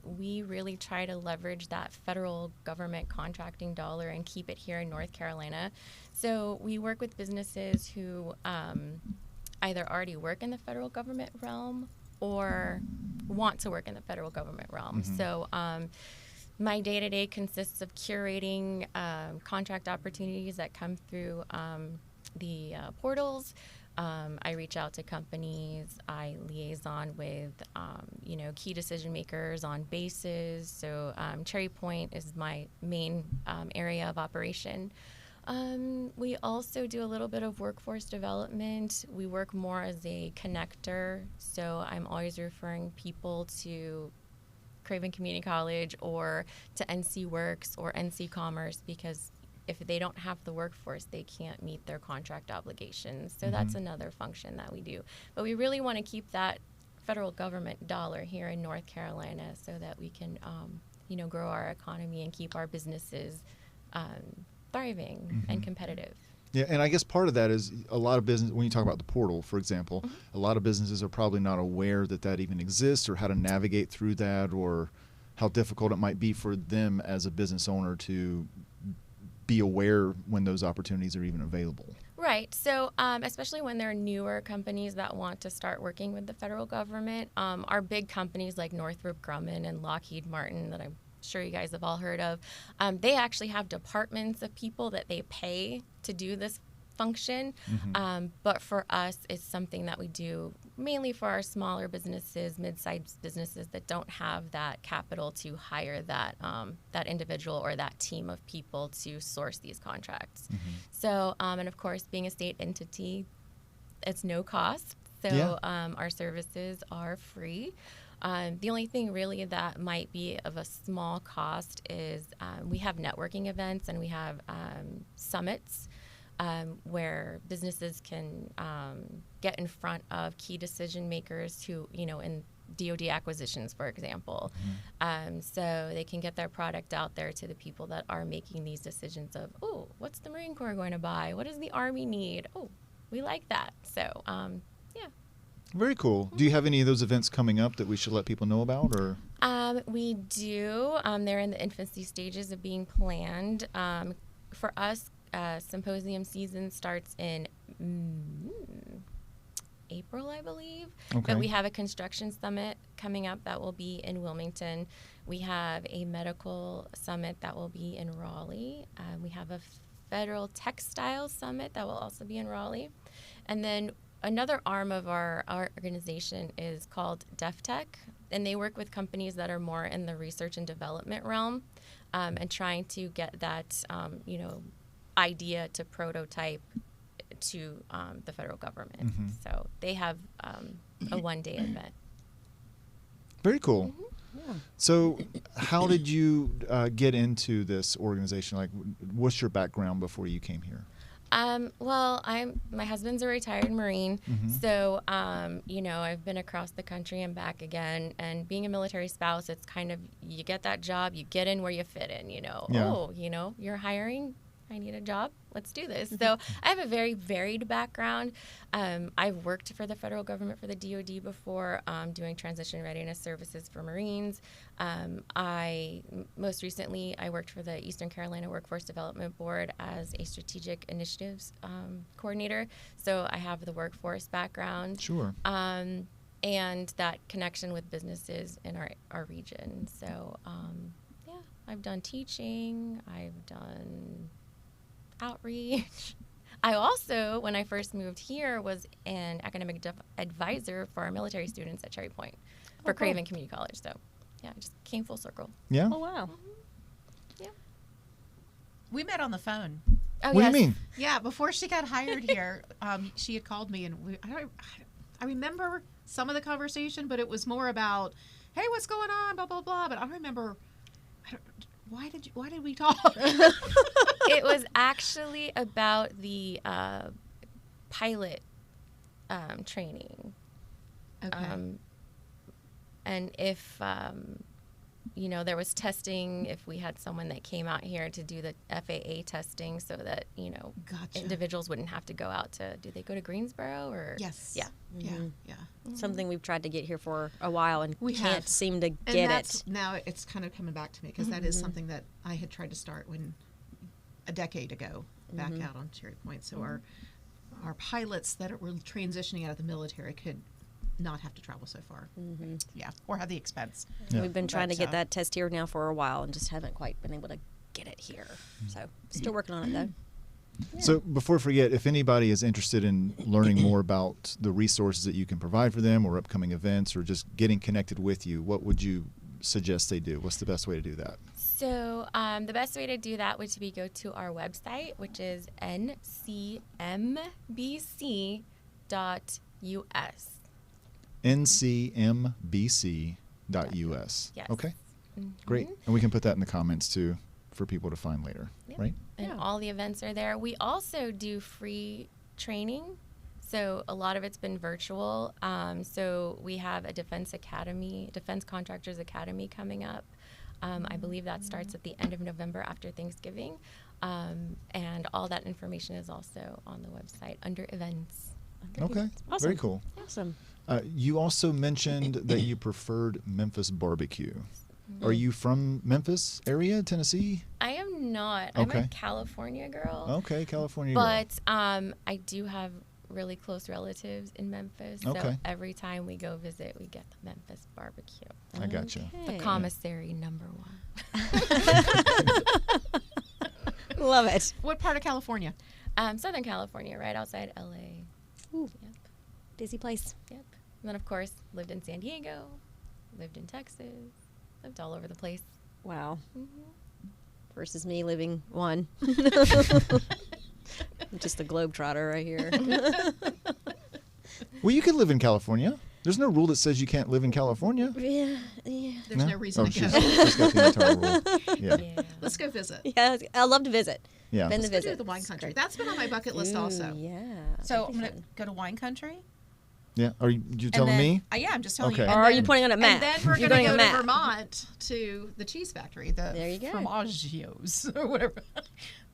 We really try to leverage that federal government contracting dollar and keep it here in North Carolina. So we work with businesses who either already work in the federal government realm or want to work in the federal government realm. So my day-to-day consists of curating contract opportunities that come through the portals, I reach out to companies. I liaison with, key decision makers on bases. So Cherry Point is my main area of operation. We also do a little bit of workforce development. We work more as a connector. So I'm always referring people to Craven Community College or to NC Works or NC Commerce, because if they don't have the workforce, they can't meet their contract obligations. So that's another function that we do. But we really want to keep that federal government dollar here in North Carolina so that we can, grow our economy and keep our businesses thriving and competitive.
Yeah, and I guess part of that is a lot of business, when you talk about the portal, for example, a lot of businesses are probably not aware that even exists, or how to navigate through that, or how difficult it might be for them as a business owner to be aware when those opportunities are even available.
Right. So especially when there are newer companies that want to start working with the federal government, our big companies like Northrop Grumman and Lockheed Martin that I'm sure you guys have all heard of, they actually have departments of people that they pay to do this function. But for us, it's something that we do mainly for our smaller businesses, mid-sized businesses that don't have that capital to hire that individual or that team of people to source these contracts. So, and of course, being a state entity, it's no cost. So our services are free. The only thing really that might be of a small cost is we have networking events and we have summits where businesses can get in front of key decision makers who, in DoD acquisitions, for example. So they can get their product out there to the people that are making these decisions of, oh, what's the Marine Corps going to buy? What does the Army need? Oh, we like that. So, yeah.
Very cool. Do you have any of those events coming up that we should let people know about, or?
We do. They're in the infancy stages of being planned. For us, symposium season starts in April, I believe.
Okay.
But we have a construction summit coming up that will be in Wilmington. We have a medical summit that will be in Raleigh. We have a federal textile summit that will also be in Raleigh. And then another arm of our organization is called DefTech, and they work with companies that are more in the research and development realm, and trying to get that, idea to prototype to the federal government. So they have a one-day event.
Very cool. Yeah. So how did you get into this organization? Like, what's your background before you came here?
Well, my husband's a retired Marine, so, I've been across the country and back again, and being a military spouse, it's kind of, you get that job, you get in where you fit in, you're hiring, I need a job, let's do this. So I have a very varied background. I've worked for the federal government, for the DoD before, doing transition readiness services for Marines. Most recently, I worked for the Eastern Carolina Workforce Development Board as a strategic initiatives coordinator. So I have the workforce background.
Sure.
And that connection with businesses in our region. So, I've done teaching, I've done outreach. I also, when I first moved here, was an academic advisor for our military students at Cherry Point for Craven Community College. So, yeah, it just came full circle.
Yeah.
Oh, wow.
Yeah.
We met on the phone.
Oh,
What do you mean?
Yeah, before she got hired here, she had called me, and I remember some of the conversation, but it was more about, hey, what's going on, blah, blah, blah. But I remember, why did we talk?
It was actually about the pilot training.
Okay.
And if, there was testing, if we had someone that came out here to do the FAA testing so that,
Gotcha.
individuals wouldn't have to go out to, do they go to Greensboro or?
Yes.
Yeah.
Yeah.
Something we've tried to get here for a while and
We
can't
have.
seem to
And
get it.
now it's kind of coming back to me, because that is something that I had tried to start a decade ago, back out on Cherry Point. So our pilots that were transitioning out of the military could not have to travel so far. Yeah, or have the expense.
Yeah.
We've been trying to
But,
get that test here now for a while and just haven't quite been able to get it here. So still working on it, though.
So before I forget, if anybody is interested in learning more about the resources that you can provide for them or upcoming events or just getting connected with you, what would you suggest they do? What's the best way to do that?
So the best way to do that would be go to our website, which is ncmbc.us.
NCMBC.us.
Yes.
Okay, great. And we can put that in the comments too for people to find later, right?
And all the events are there. We also do free training. So a lot of it's been virtual. So we have a Defense Contractors Academy coming up. I believe that starts at the end of November after Thanksgiving. And all that information is also on the website under events.
Okay,
Awesome.
very cool.
Awesome.
You also mentioned that you preferred Memphis barbecue. Are you from Memphis area, Tennessee?
I am not. I'm
Okay.
a California girl.
Okay, California girl.
But I do have really close relatives in Memphis. So
Okay.
every time we go visit, we get the Memphis barbecue.
I gotcha.
The commissary #1.
Love it.
What part of California?
Southern California, right outside LA.
Ooh.
Yep.
Busy place.
Yep. And then, of course, lived in San Diego, lived in Texas, lived all over the place.
Wow. Versus me living one. I'm just a globetrotter right here.
Well, you could live in California. There's no rule that says you can't live in California.
Yeah.
There's no reason to go.
She's got the entire rule. Yeah.
Yeah.
Let's go visit.
Yeah, I love to visit.
Yeah.
Been
Let's
to
go to
visit.
the wine
It's
country.
great.
That's been on my bucket list also.
Yeah.
So
that'd
I'm
be
going to
fun.
go to wine country.
Yeah. Are you
And
telling
then-
me?
Yeah, I'm just telling
Okay.
you.
Or
And
are you
then-
pointing on a map?
And then we're
You're
going to
going
go
a
to
map.
Vermont to the cheese factory, the
There you go.
Fromagios or whatever.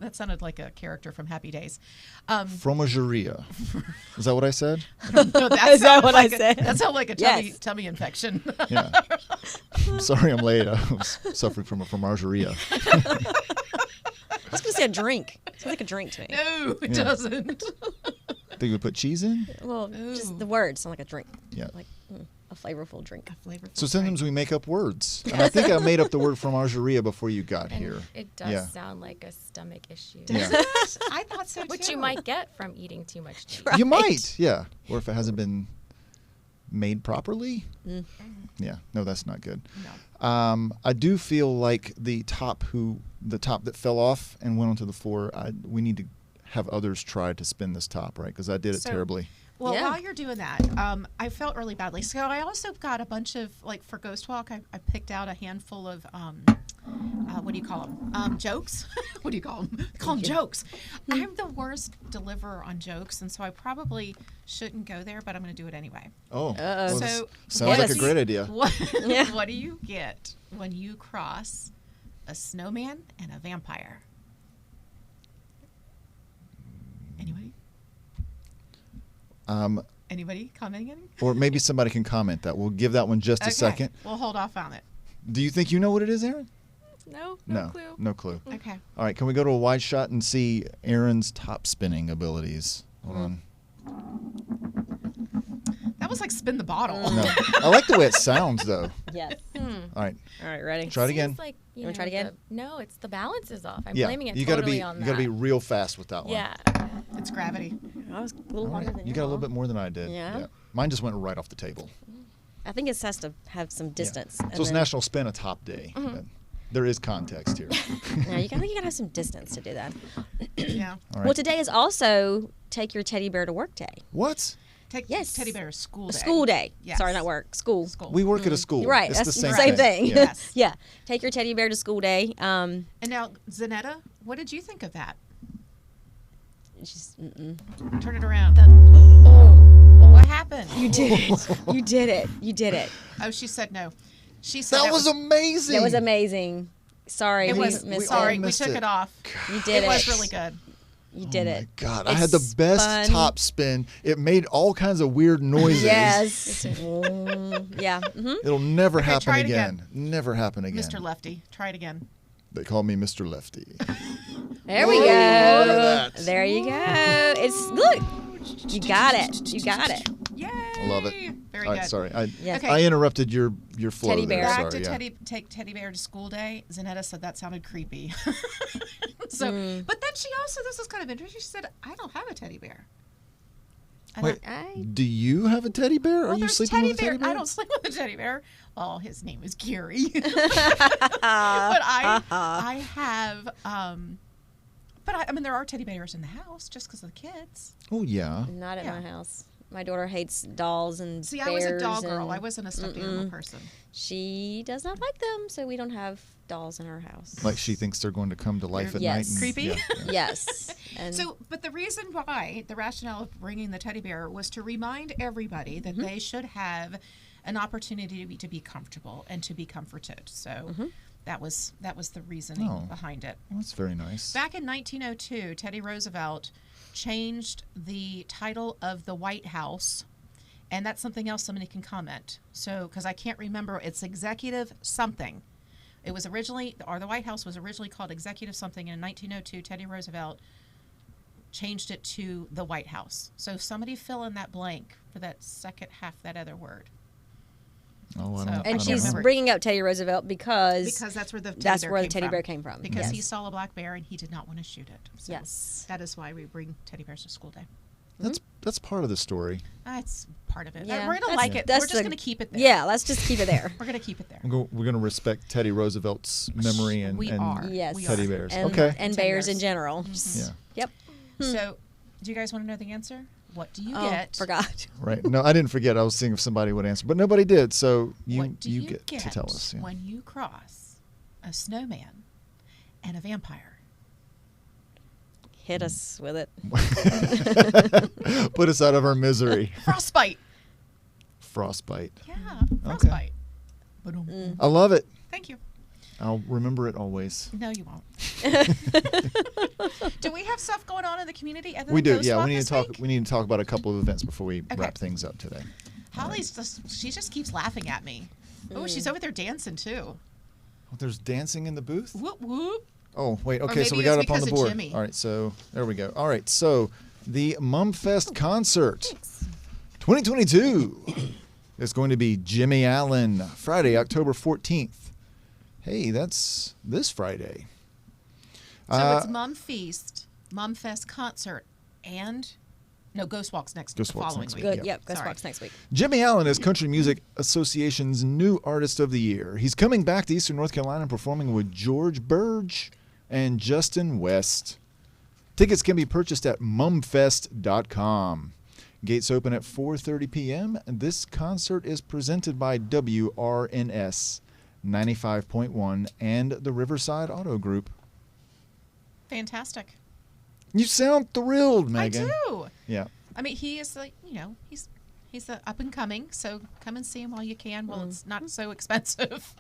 That sounded like a character from Happy Days.
Fromageria. Is that what I said?
No,
Is that
sounded
what
like
I said?
That sounded like a
Yes.
tummy infection.
Yeah. I'm sorry I'm late. I was suffering from a fromageria.
I was going to say a drink. Sounds like a drink to me.
No, it
Yeah.
doesn't.
Think we put cheese in?
Well,
Ooh.
just the words sound like a drink.
Yeah.
Like a flavorful drink.
Flavorful
So sometimes we make up words. And I think I made up the word fromageria before you got
And
here.
it does
Yeah.
sound like a stomach issue.
Yeah.
I thought so too.
Which you might get from eating too much cheese.
You might, yeah. Or if it hasn't been made properly. Yeah, no, that's not good.
No.
I do feel like the top that fell off and went onto the floor, we need to have others try to spin this top, right? Because I did it
So-
terribly.
Well,
Yeah.
while you're doing that, I felt really badly. So I also got a bunch of, like, for Ghostwalk, I picked out a handful of, what do you call them? Jokes? What do you call them? Call them jokes. I'm the worst deliverer on jokes, and so I probably shouldn't go there, but I'm going to do it anyway.
Oh,
Uh-oh.
this
So
sounds like a
what-
great idea.
What,
Yeah.
what do you get when you cross a snowman and a vampire? Anybody? Anybody commenting?
Or maybe somebody can comment that. We'll give that one just a second.
We'll hold off on it.
Do you think you know what it is, Erin?
No clue.
No clue.
Okay.
All right, can we go to a wide shot and see Erin's top spinning abilities? Hold on.
That was like spin the bottle.
No. I like the way it sounds, though.
Yes.
All right,
All right, ready?
try it again.
Seems like, you
wanna
know,
try it again?
No, it's the balance is off. I'm
Yeah,
blaming it
you
totally
be
on
you
that.
gotta be real fast with that one.
Yeah.
It's gravity.
I was a little
All
harder
right.
than
You got a little bit more than I did.
Yeah?
Mine just went right off the table.
I think it has to have some distance.
Yeah. So it's National Spin a Top Day. But there is context here.
Yeah, you gotta have some distance to do that.
Yeah.
All right.
Well, today is also Take Your Teddy Bear to Work Day.
What?
Take
Yes.
teddy bear to school
A
day.
school day.
Yes.
Sorry, not work. School.
School.
We work at a school.
Right.
It's
That's
the same
thing.
Yeah.
Yes.
Yeah. Take your teddy bear to school day.
And now, Zanetta, what did you think of that?
Just,
Turn it around. Oh, what happened?
you did it. You did it. You did it.
Oh, she said no. She said
That was amazing.
That was amazing. Sorry,
It
we
was.
missed
Sorry,
it.
we
missed
took
it.
it off.
You did
It
it.
was really good.
You did
Oh
it.
my God, I
It
had the best
spun.
top spin. It made all kinds of weird noises.
Yes. Yeah.
It'll never
Okay,
happen
try it
again.
again.
Never happen again.
Mr. Lefty, try it again.
They call me Mr. Lefty.
There we
Whoa, look at
go.
that.
There you go. It's look. You got it. You got it.
Yay!
I love it.
Very
All right,
good.
sorry.
Yes.
Okay.
I interrupted your flow
Teddy
there.
bear.
Back
Sorry,
to
yeah.
take teddy bear to school day. Zanetta said that sounded creepy. So, but then she also, this was kind of interesting. She said, "I don't have a teddy bear." And
Wait, do you have a teddy bear?
well,
Are you
there's
sleeping with a teddy bear?
I don't sleep with a teddy bear. Well, his name is Gary. But I have, but I mean, there are teddy bears in the house just because of the kids.
Oh, yeah.
Not at
Yeah.
my house. My daughter hates dolls and
See,
bears.
I was a doll girl.
and
I wasn't a stuffed animal person.
She does not like them, so we don't have dolls in our house.
Like she thinks they're going to come to life at
Yes.
night. And,
Creepy?
Yeah, yeah.
Yes. And
So, but the reason why, the rationale of bringing the teddy bear was to remind everybody that they should have an opportunity to be comfortable and to be comforted. So that was the reasoning
Oh.
behind it.
Well, that's very nice.
Back in 1902, Teddy Roosevelt changed the title of the White House, and that's something else somebody can comment. So, because I can't remember, it's executive something. It was originally, or the White House was originally called executive something, and in 1902, Teddy Roosevelt changed it to the White House. So somebody fill in that blank for that second half, that other word.
Oh, I
So-
don't, I
and
don't
she's
remember.
bringing up Teddy Roosevelt because
That's where the
teddy bear came from.
Because
Yes.
he saw a black bear and he did not want to shoot it. So
Yes.
that is why we bring teddy bears to school day.
That's part of the story.
That's part of it.
Yeah,
We're going to
that's-
like it.
that's
We're just
the-
going to keep it there.
Yeah, let's just keep it there.
We're going to keep it there.
We're going to respect Teddy Roosevelt's memory and,
We
and
are.
Yes.
We
teddy
are.
bears.
And,
Okay.
and
Teddy
bears in
bears.
general.
Yeah.
Yep.
So, do you guys want to know the answer? What do you
Oh,
get?
forgot.
Right. No, I didn't forget. I was seeing if somebody would answer, but nobody did. So
What do
you get to tell us. Yeah.
when you cross a snowman and a vampire?
Hit us with it.
Put us out of our misery.
Frostbite.
Frostbite.
Yeah, frostbite. Ba-dum.
I love it.
Thank you.
I'll remember it always.
No, you won't. Do we have stuff going on in the community? Other
We
than
do. Yeah,
Ghostwalk
we need to
this
talk.
week?
We need to talk about a couple of events before we
Okay.
wrap things up today.
Holly's she just keeps laughing at me. Oh, she's over there dancing too.
Oh, there's dancing in the booth.
Whoop whoop.
Oh, wait. Okay, so
maybe
we got
it's
it up on the
because of
board.
Jimmy.
All right, so there we go. All right, so the Mumfest concert 2022 is going to be Jimmy Allen, Friday, October 14th. Hey, that's this Friday.
So it's Mum Feast, Mum Fest concert, and Ghostwalk's next
Ghostwalk's
following
next
week.
week.
Good. Yep.
Sorry.
Ghostwalk's next week.
Jimmy Allen is Country Music Association's new Artist of the Year. He's coming back to Eastern North Carolina performing with George Burge and Justin West. Tickets can be purchased at mumfest.com. Gates open at 4:30 p.m. This concert is presented by WRNS 95.1 and the Riverside Auto Group.
Fantastic.
You sound thrilled, Megan.
I do.
Yeah.
I mean, he is like, he's the up and coming. So come and see him while you can. Well, it's not so expensive.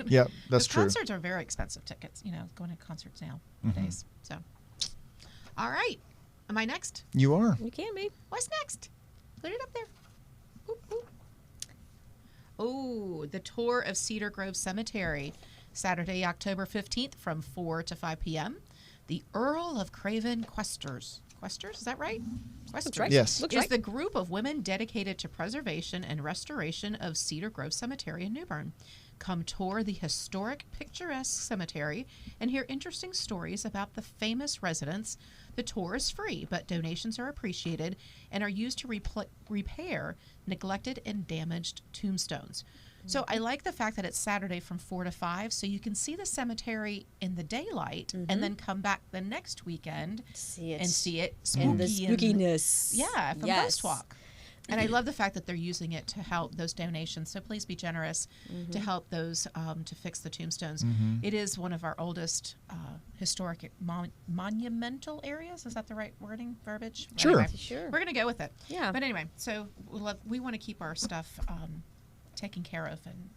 Yeah, that's
'Cause
true.
Concerts are very expensive tickets. Going to concerts nowadays. So, all right. Am I next?
You are.
You can be.
What's next? Put it up there. Boop, boop. Oh, the tour of Cedar Grove Cemetery, Saturday, October 15th from 4 to 5 p.m. The Earl of Craven Questers. Questers, is that right? Questers.
right.
Yes.
Looks
Is
right.
the group of women dedicated to preservation and restoration of Cedar Grove Cemetery in New Bern. Come tour the historic, picturesque cemetery and hear interesting stories about the famous residents. The tour is free, but donations are appreciated and are used to repair neglected and damaged tombstones. So I like the fact that it's Saturday from 4 to 5, so you can see the cemetery in the daylight and then come back the next weekend
See it.
and see it
And the
spooky and-
spookiness.
yeah, from
Yes.
Ghostwalk. And I love the fact that they're using it to help those donations. So please be generous to help those to fix the tombstones. It is one of our oldest historic monumental areas. Is that the right wording, verbiage?
Sure.
Anyway,
Sure.
we're going to go with it.
Yeah.
But anyway, so we want to keep our stuff taken care of and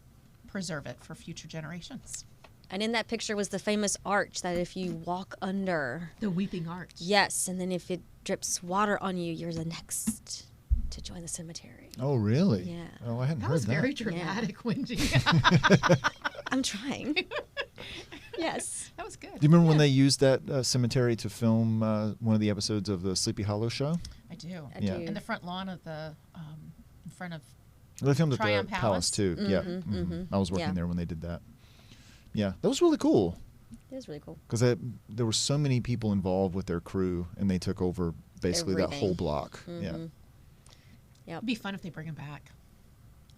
preserve it for future generations.
And in that picture was the famous arch that if you walk under,
The Weeping Arch.
yes, and then if it drips water on you, you're the next to join the cemetery.
Oh, really?
Yeah.
Oh, I hadn't
That
heard
was
that.
very dramatic, Wendy.
I'm trying. Yes.
That was good.
Do you remember when they used that cemetery to film one of the episodes of the Sleepy Hollow show?
I do.
I
Yeah.
do.
In the front lawn of the, in front of
They filmed at
Tryon
the Palace
Palace?
too. Yeah. I was working
Yeah.
there when they did that. Yeah, that was really cool.
It is really cool.
Because there were so many people involved with their crew, and they took over basically that whole block. Yeah.
Yep.
It'd be fun if they bring them back.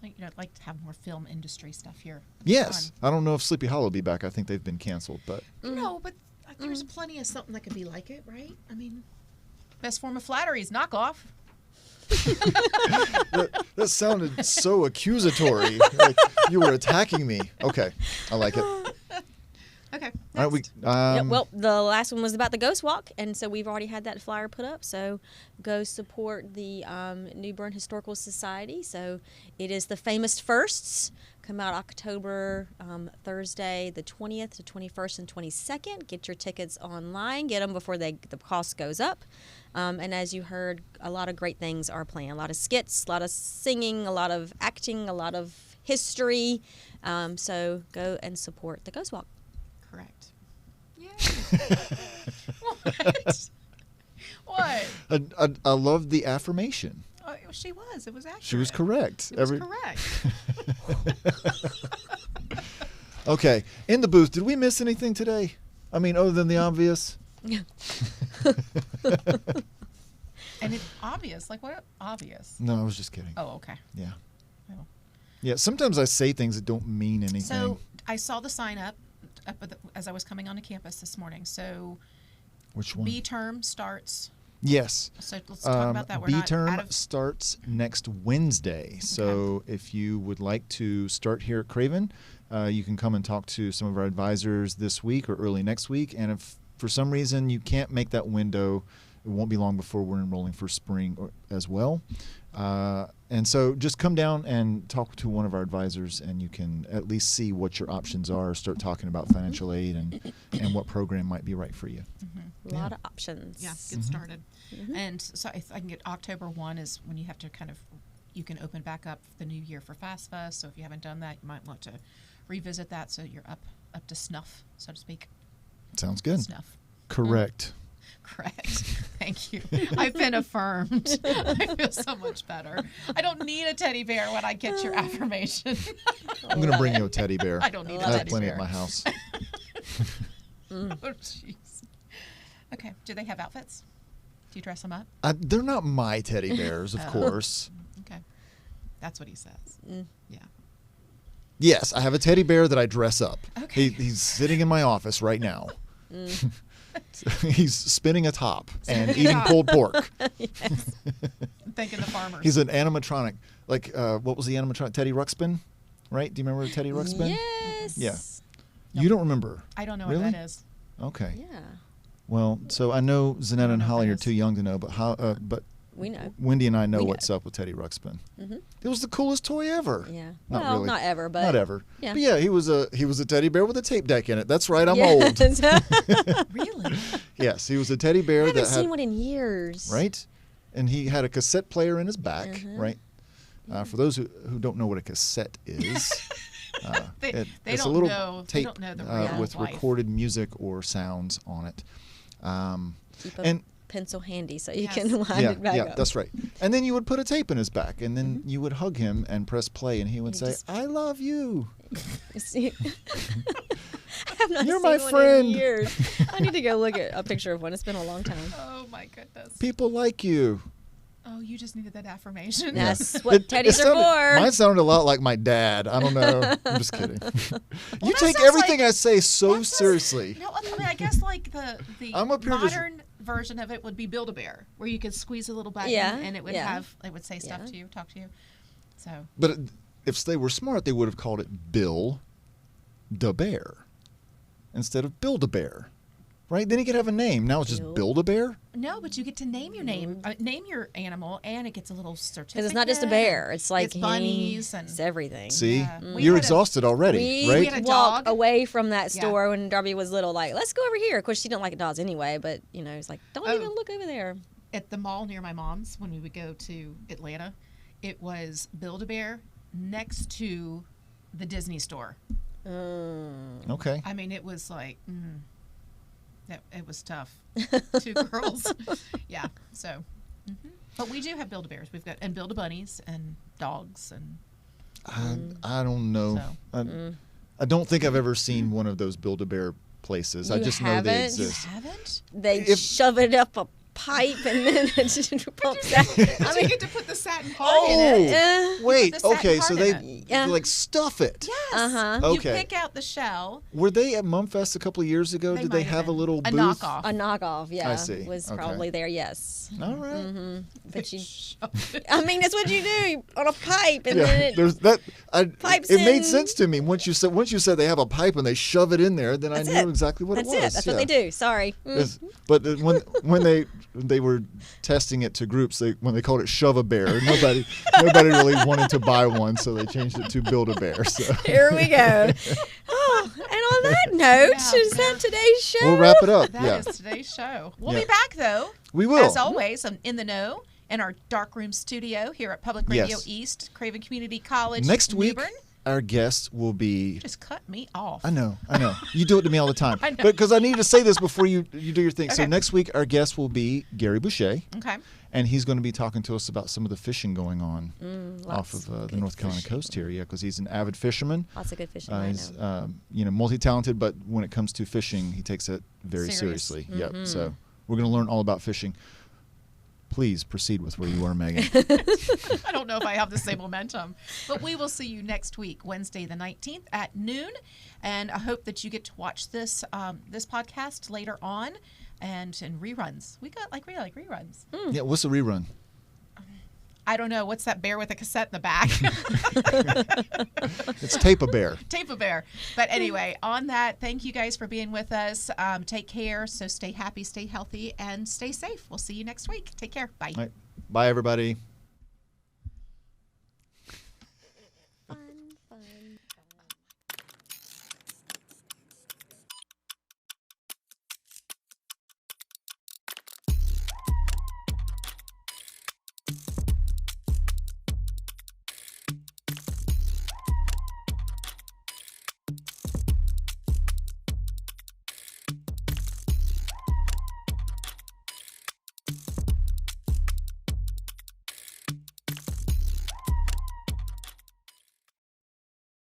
I'd like to have more film industry stuff here.
Yes. I don't know if Sleepy Hollow will be back. I think they've been canceled, but
No, but there's plenty of something that could be like it, right? I mean, best form of flattery is knockoff.
that sounded so accusatory. Like you were attacking me. Okay, I like it.
Okay.
All right,
Yeah, well, the last one was about the Ghostwalk, and so we've already had that flyer put up. So go support the New Bern Historical Society. So it is the Famous Firsts. Come out October Thursday, the 20th, the 21st, and 22nd. Get your tickets online. Get them before the cost goes up. And as you heard, a lot of great things are planned. A lot of skits, a lot of singing, a lot of acting, a lot of history. So go and support the Ghostwalk.
Correct. Yay. What? What?
I love the affirmation.
She was. It was accurate.
She was correct.
It was correct.
Okay, in the booth, did we miss anything today? I mean, other than the obvious?
Yeah.
And it's obvious. Like, what obvious?
No, I was just kidding.
Oh, okay.
Yeah.
Oh.
Yeah, sometimes I say things that don't mean anything.
So I saw the sign up as I was coming onto campus this morning. So
which one?
B term starts.
Yes.
So let's talk about that. We're
B
not
term
out of-
starts next Wednesday. So if you would like to start here at Craven, you can come and talk to some of our advisors this week or early next week. And if for some reason you can't make that window, it won't be long before we're enrolling for spring as well. And so just come down and talk to one of our advisors, and you can at least see what your options are, start talking about financial aid and what program might be right for you.
A lot of options.
Yeah, get started. And so I can get October 1 is when you have to you can open back up the new year for FastFest. So if you haven't done that, you might want to revisit that so you're up to snuff, so to speak.
Sounds good.
Snuff.
Correct.
Correct. Thank you. I've been affirmed. I feel so much better. I don't need a teddy bear when I get your affirmation.
I'm going to bring you a teddy bear.
I don't need a
I have
teddy
plenty
bear.
at my house.
Oh, jeez. Okay. Do they have outfits? Do you dress them up?
They're not my teddy bears, of course.
Okay. That's what he says. Yeah.
Yes, I have a teddy bear that I dress up.
Okay.
He's sitting in my office right now. He's spinning a top and eating pulled pork.
Thanking the farmers.
He's an animatronic. Like, what was the animatronic? Teddy Ruxpin, right? Do you remember Teddy Ruxpin?
Yes.
Yeah. You don't remember?
I don't know
Really?
what that is.
Okay.
Yeah.
Well, so I know Zanetta and
know
Holly
what
are
that
too
is.
young to know, but
We know.
Wendy and I know
We know.
what's up with Teddy Ruxpin.
Mhm.
It was the coolest toy ever.
Yeah.
Not
well,
really.
not ever, but.
Not ever.
Yeah.
But yeah, he was a teddy bear with a tape deck in it. That's right. I'm old.
Really?
Yes, he was a teddy bear
I haven't
that
seen
had
one in years.
right, and he had a cassette player in his back.
Mhm.
Right. For those who don't know what a cassette is,
They
it's
don't
a little
know. They
tape
don't know the real
with
life.
recorded music or sounds on it.
Keep a
And
pencil handy so you
Yes.
can wind
yeah,
it back
yeah,
up.
that's right. And then you would put a tape in his back, and then you would hug him and press play, and he would
And
say,
just-
"I love you."
See, I have not
You're
seen
my
one
friend.
in years. I need to go look at a picture of one. It's been a long time.
Oh my goodness.
People like you.
Oh, you just needed that affirmation.
That's what teddies are
sounded,
for.
Mine sounded a lot like my dad. I don't know. I'm just kidding. You
that
take
sounds
everything
like-
I say so
That sounds-
seriously.
No, I mean I guess like the
I'm up here just-
modern version of it would be Build-A-Bear, where you could squeeze a little button
Yeah,
and it would
yeah.
say stuff
Yeah.
to you, talk to you. So
But if they were smart, they would have called it Bill the Bear instead of Build-A-Bear. Right? Then he could have a name. Now it's just
Bill.
Build-A-Bear?
no, but you get to name your name your animal, and it gets a little certificate.
Because it's not just a bear. It's like
it's bunnies and
it's everything.
See?
Yeah. We
You're
had a-
exhausted already,
We
right?
had a
walked
dog.
away from that
Yeah.
store when Darby was little, like, let's go over here. Of course, she didn't like dogs anyway, but, it's like, don't
Oh.
even look over there.
at the mall near my mom's when we would go to Atlanta. It was Build-A-Bear next to the Disney store.
Okay.
I mean, it was like, it was tough. Two girls. Yeah. So, but we do have Build-A-Bears. We've got, and Build-A-Bunnies and dogs and
I don't know.
so.
I don't think I've ever seen one of those Build-A-Bear places. I
You
just know they
haven't?
exist.
Haven't?
They shove it up a pipe and then it just pumps out.
I mean, you get to put the satin part in it.
Wait,
the satin
okay,
part
so
in
they
it.
Yeah.
like stuff it.
Yes.
Uh-huh.
You
Okay.
pick out the shell.
Were they at Mumfest a couple of years ago?
They
Did they
might have
have a
been.
little
A
booth?
knockoff.
A knockoff, yeah.
I see.
Was
Okay.
probably there, yes.
All right.
But you, I mean, that's what you do on a pipe, and then
Yeah,
it
there's that.
pipes
It made
in.
sense to me once you said they have a pipe and they shove it in there. Then
That's
I knew
it.
exactly what
That's
it was.
it. That's what they do. Sorry.
But when they were testing it to groups, when they called it Shove a Bear, nobody really wanted to buy one, so they changed it to Build a Bear. So
Here we go. Oh, and on that note,
Yeah.
is that today's show?
we'll wrap it up.
That is today's show. We'll
Yeah.
be back, though.
We will.
As always, I'm in the know in our darkroom studio here at Public Radio
Yes.
East, Craven Community College.
Next
New
week,
Bern.
our guest will be.
You just cut me off.
I know. You do it to me all the time.
I know.
But because I need to say this before you do your thing. So
Okay.
next week, our guest will be Gary Boucher.
Okay.
And he's going to be talking to us about some of the fishing going on off
lots
of
of
the
good
North Carolina
fishing.
coast here. Yeah, because he's an avid fisherman.
Lots of good fishing right
He's
now.
multi-talented, but when it comes to fishing, he takes it very
Serious.
seriously. Yep. So we're going to learn all about fishing. Please proceed with where you are, Megan.
I don't know if I have the same momentum, but we will see you next week, Wednesday the 19th at noon. And I hope that you get to watch this this podcast later on and reruns. We like reruns.
Yeah, what's the rerun?
I don't know. What's that bear with a cassette in the back?
It's Tape a Bear.
Tape a bear. But anyway, on that, thank you guys for being with us. Take care. So stay happy, stay healthy, and stay safe. We'll see you next week. Take care. Bye.
All right. Bye, everybody.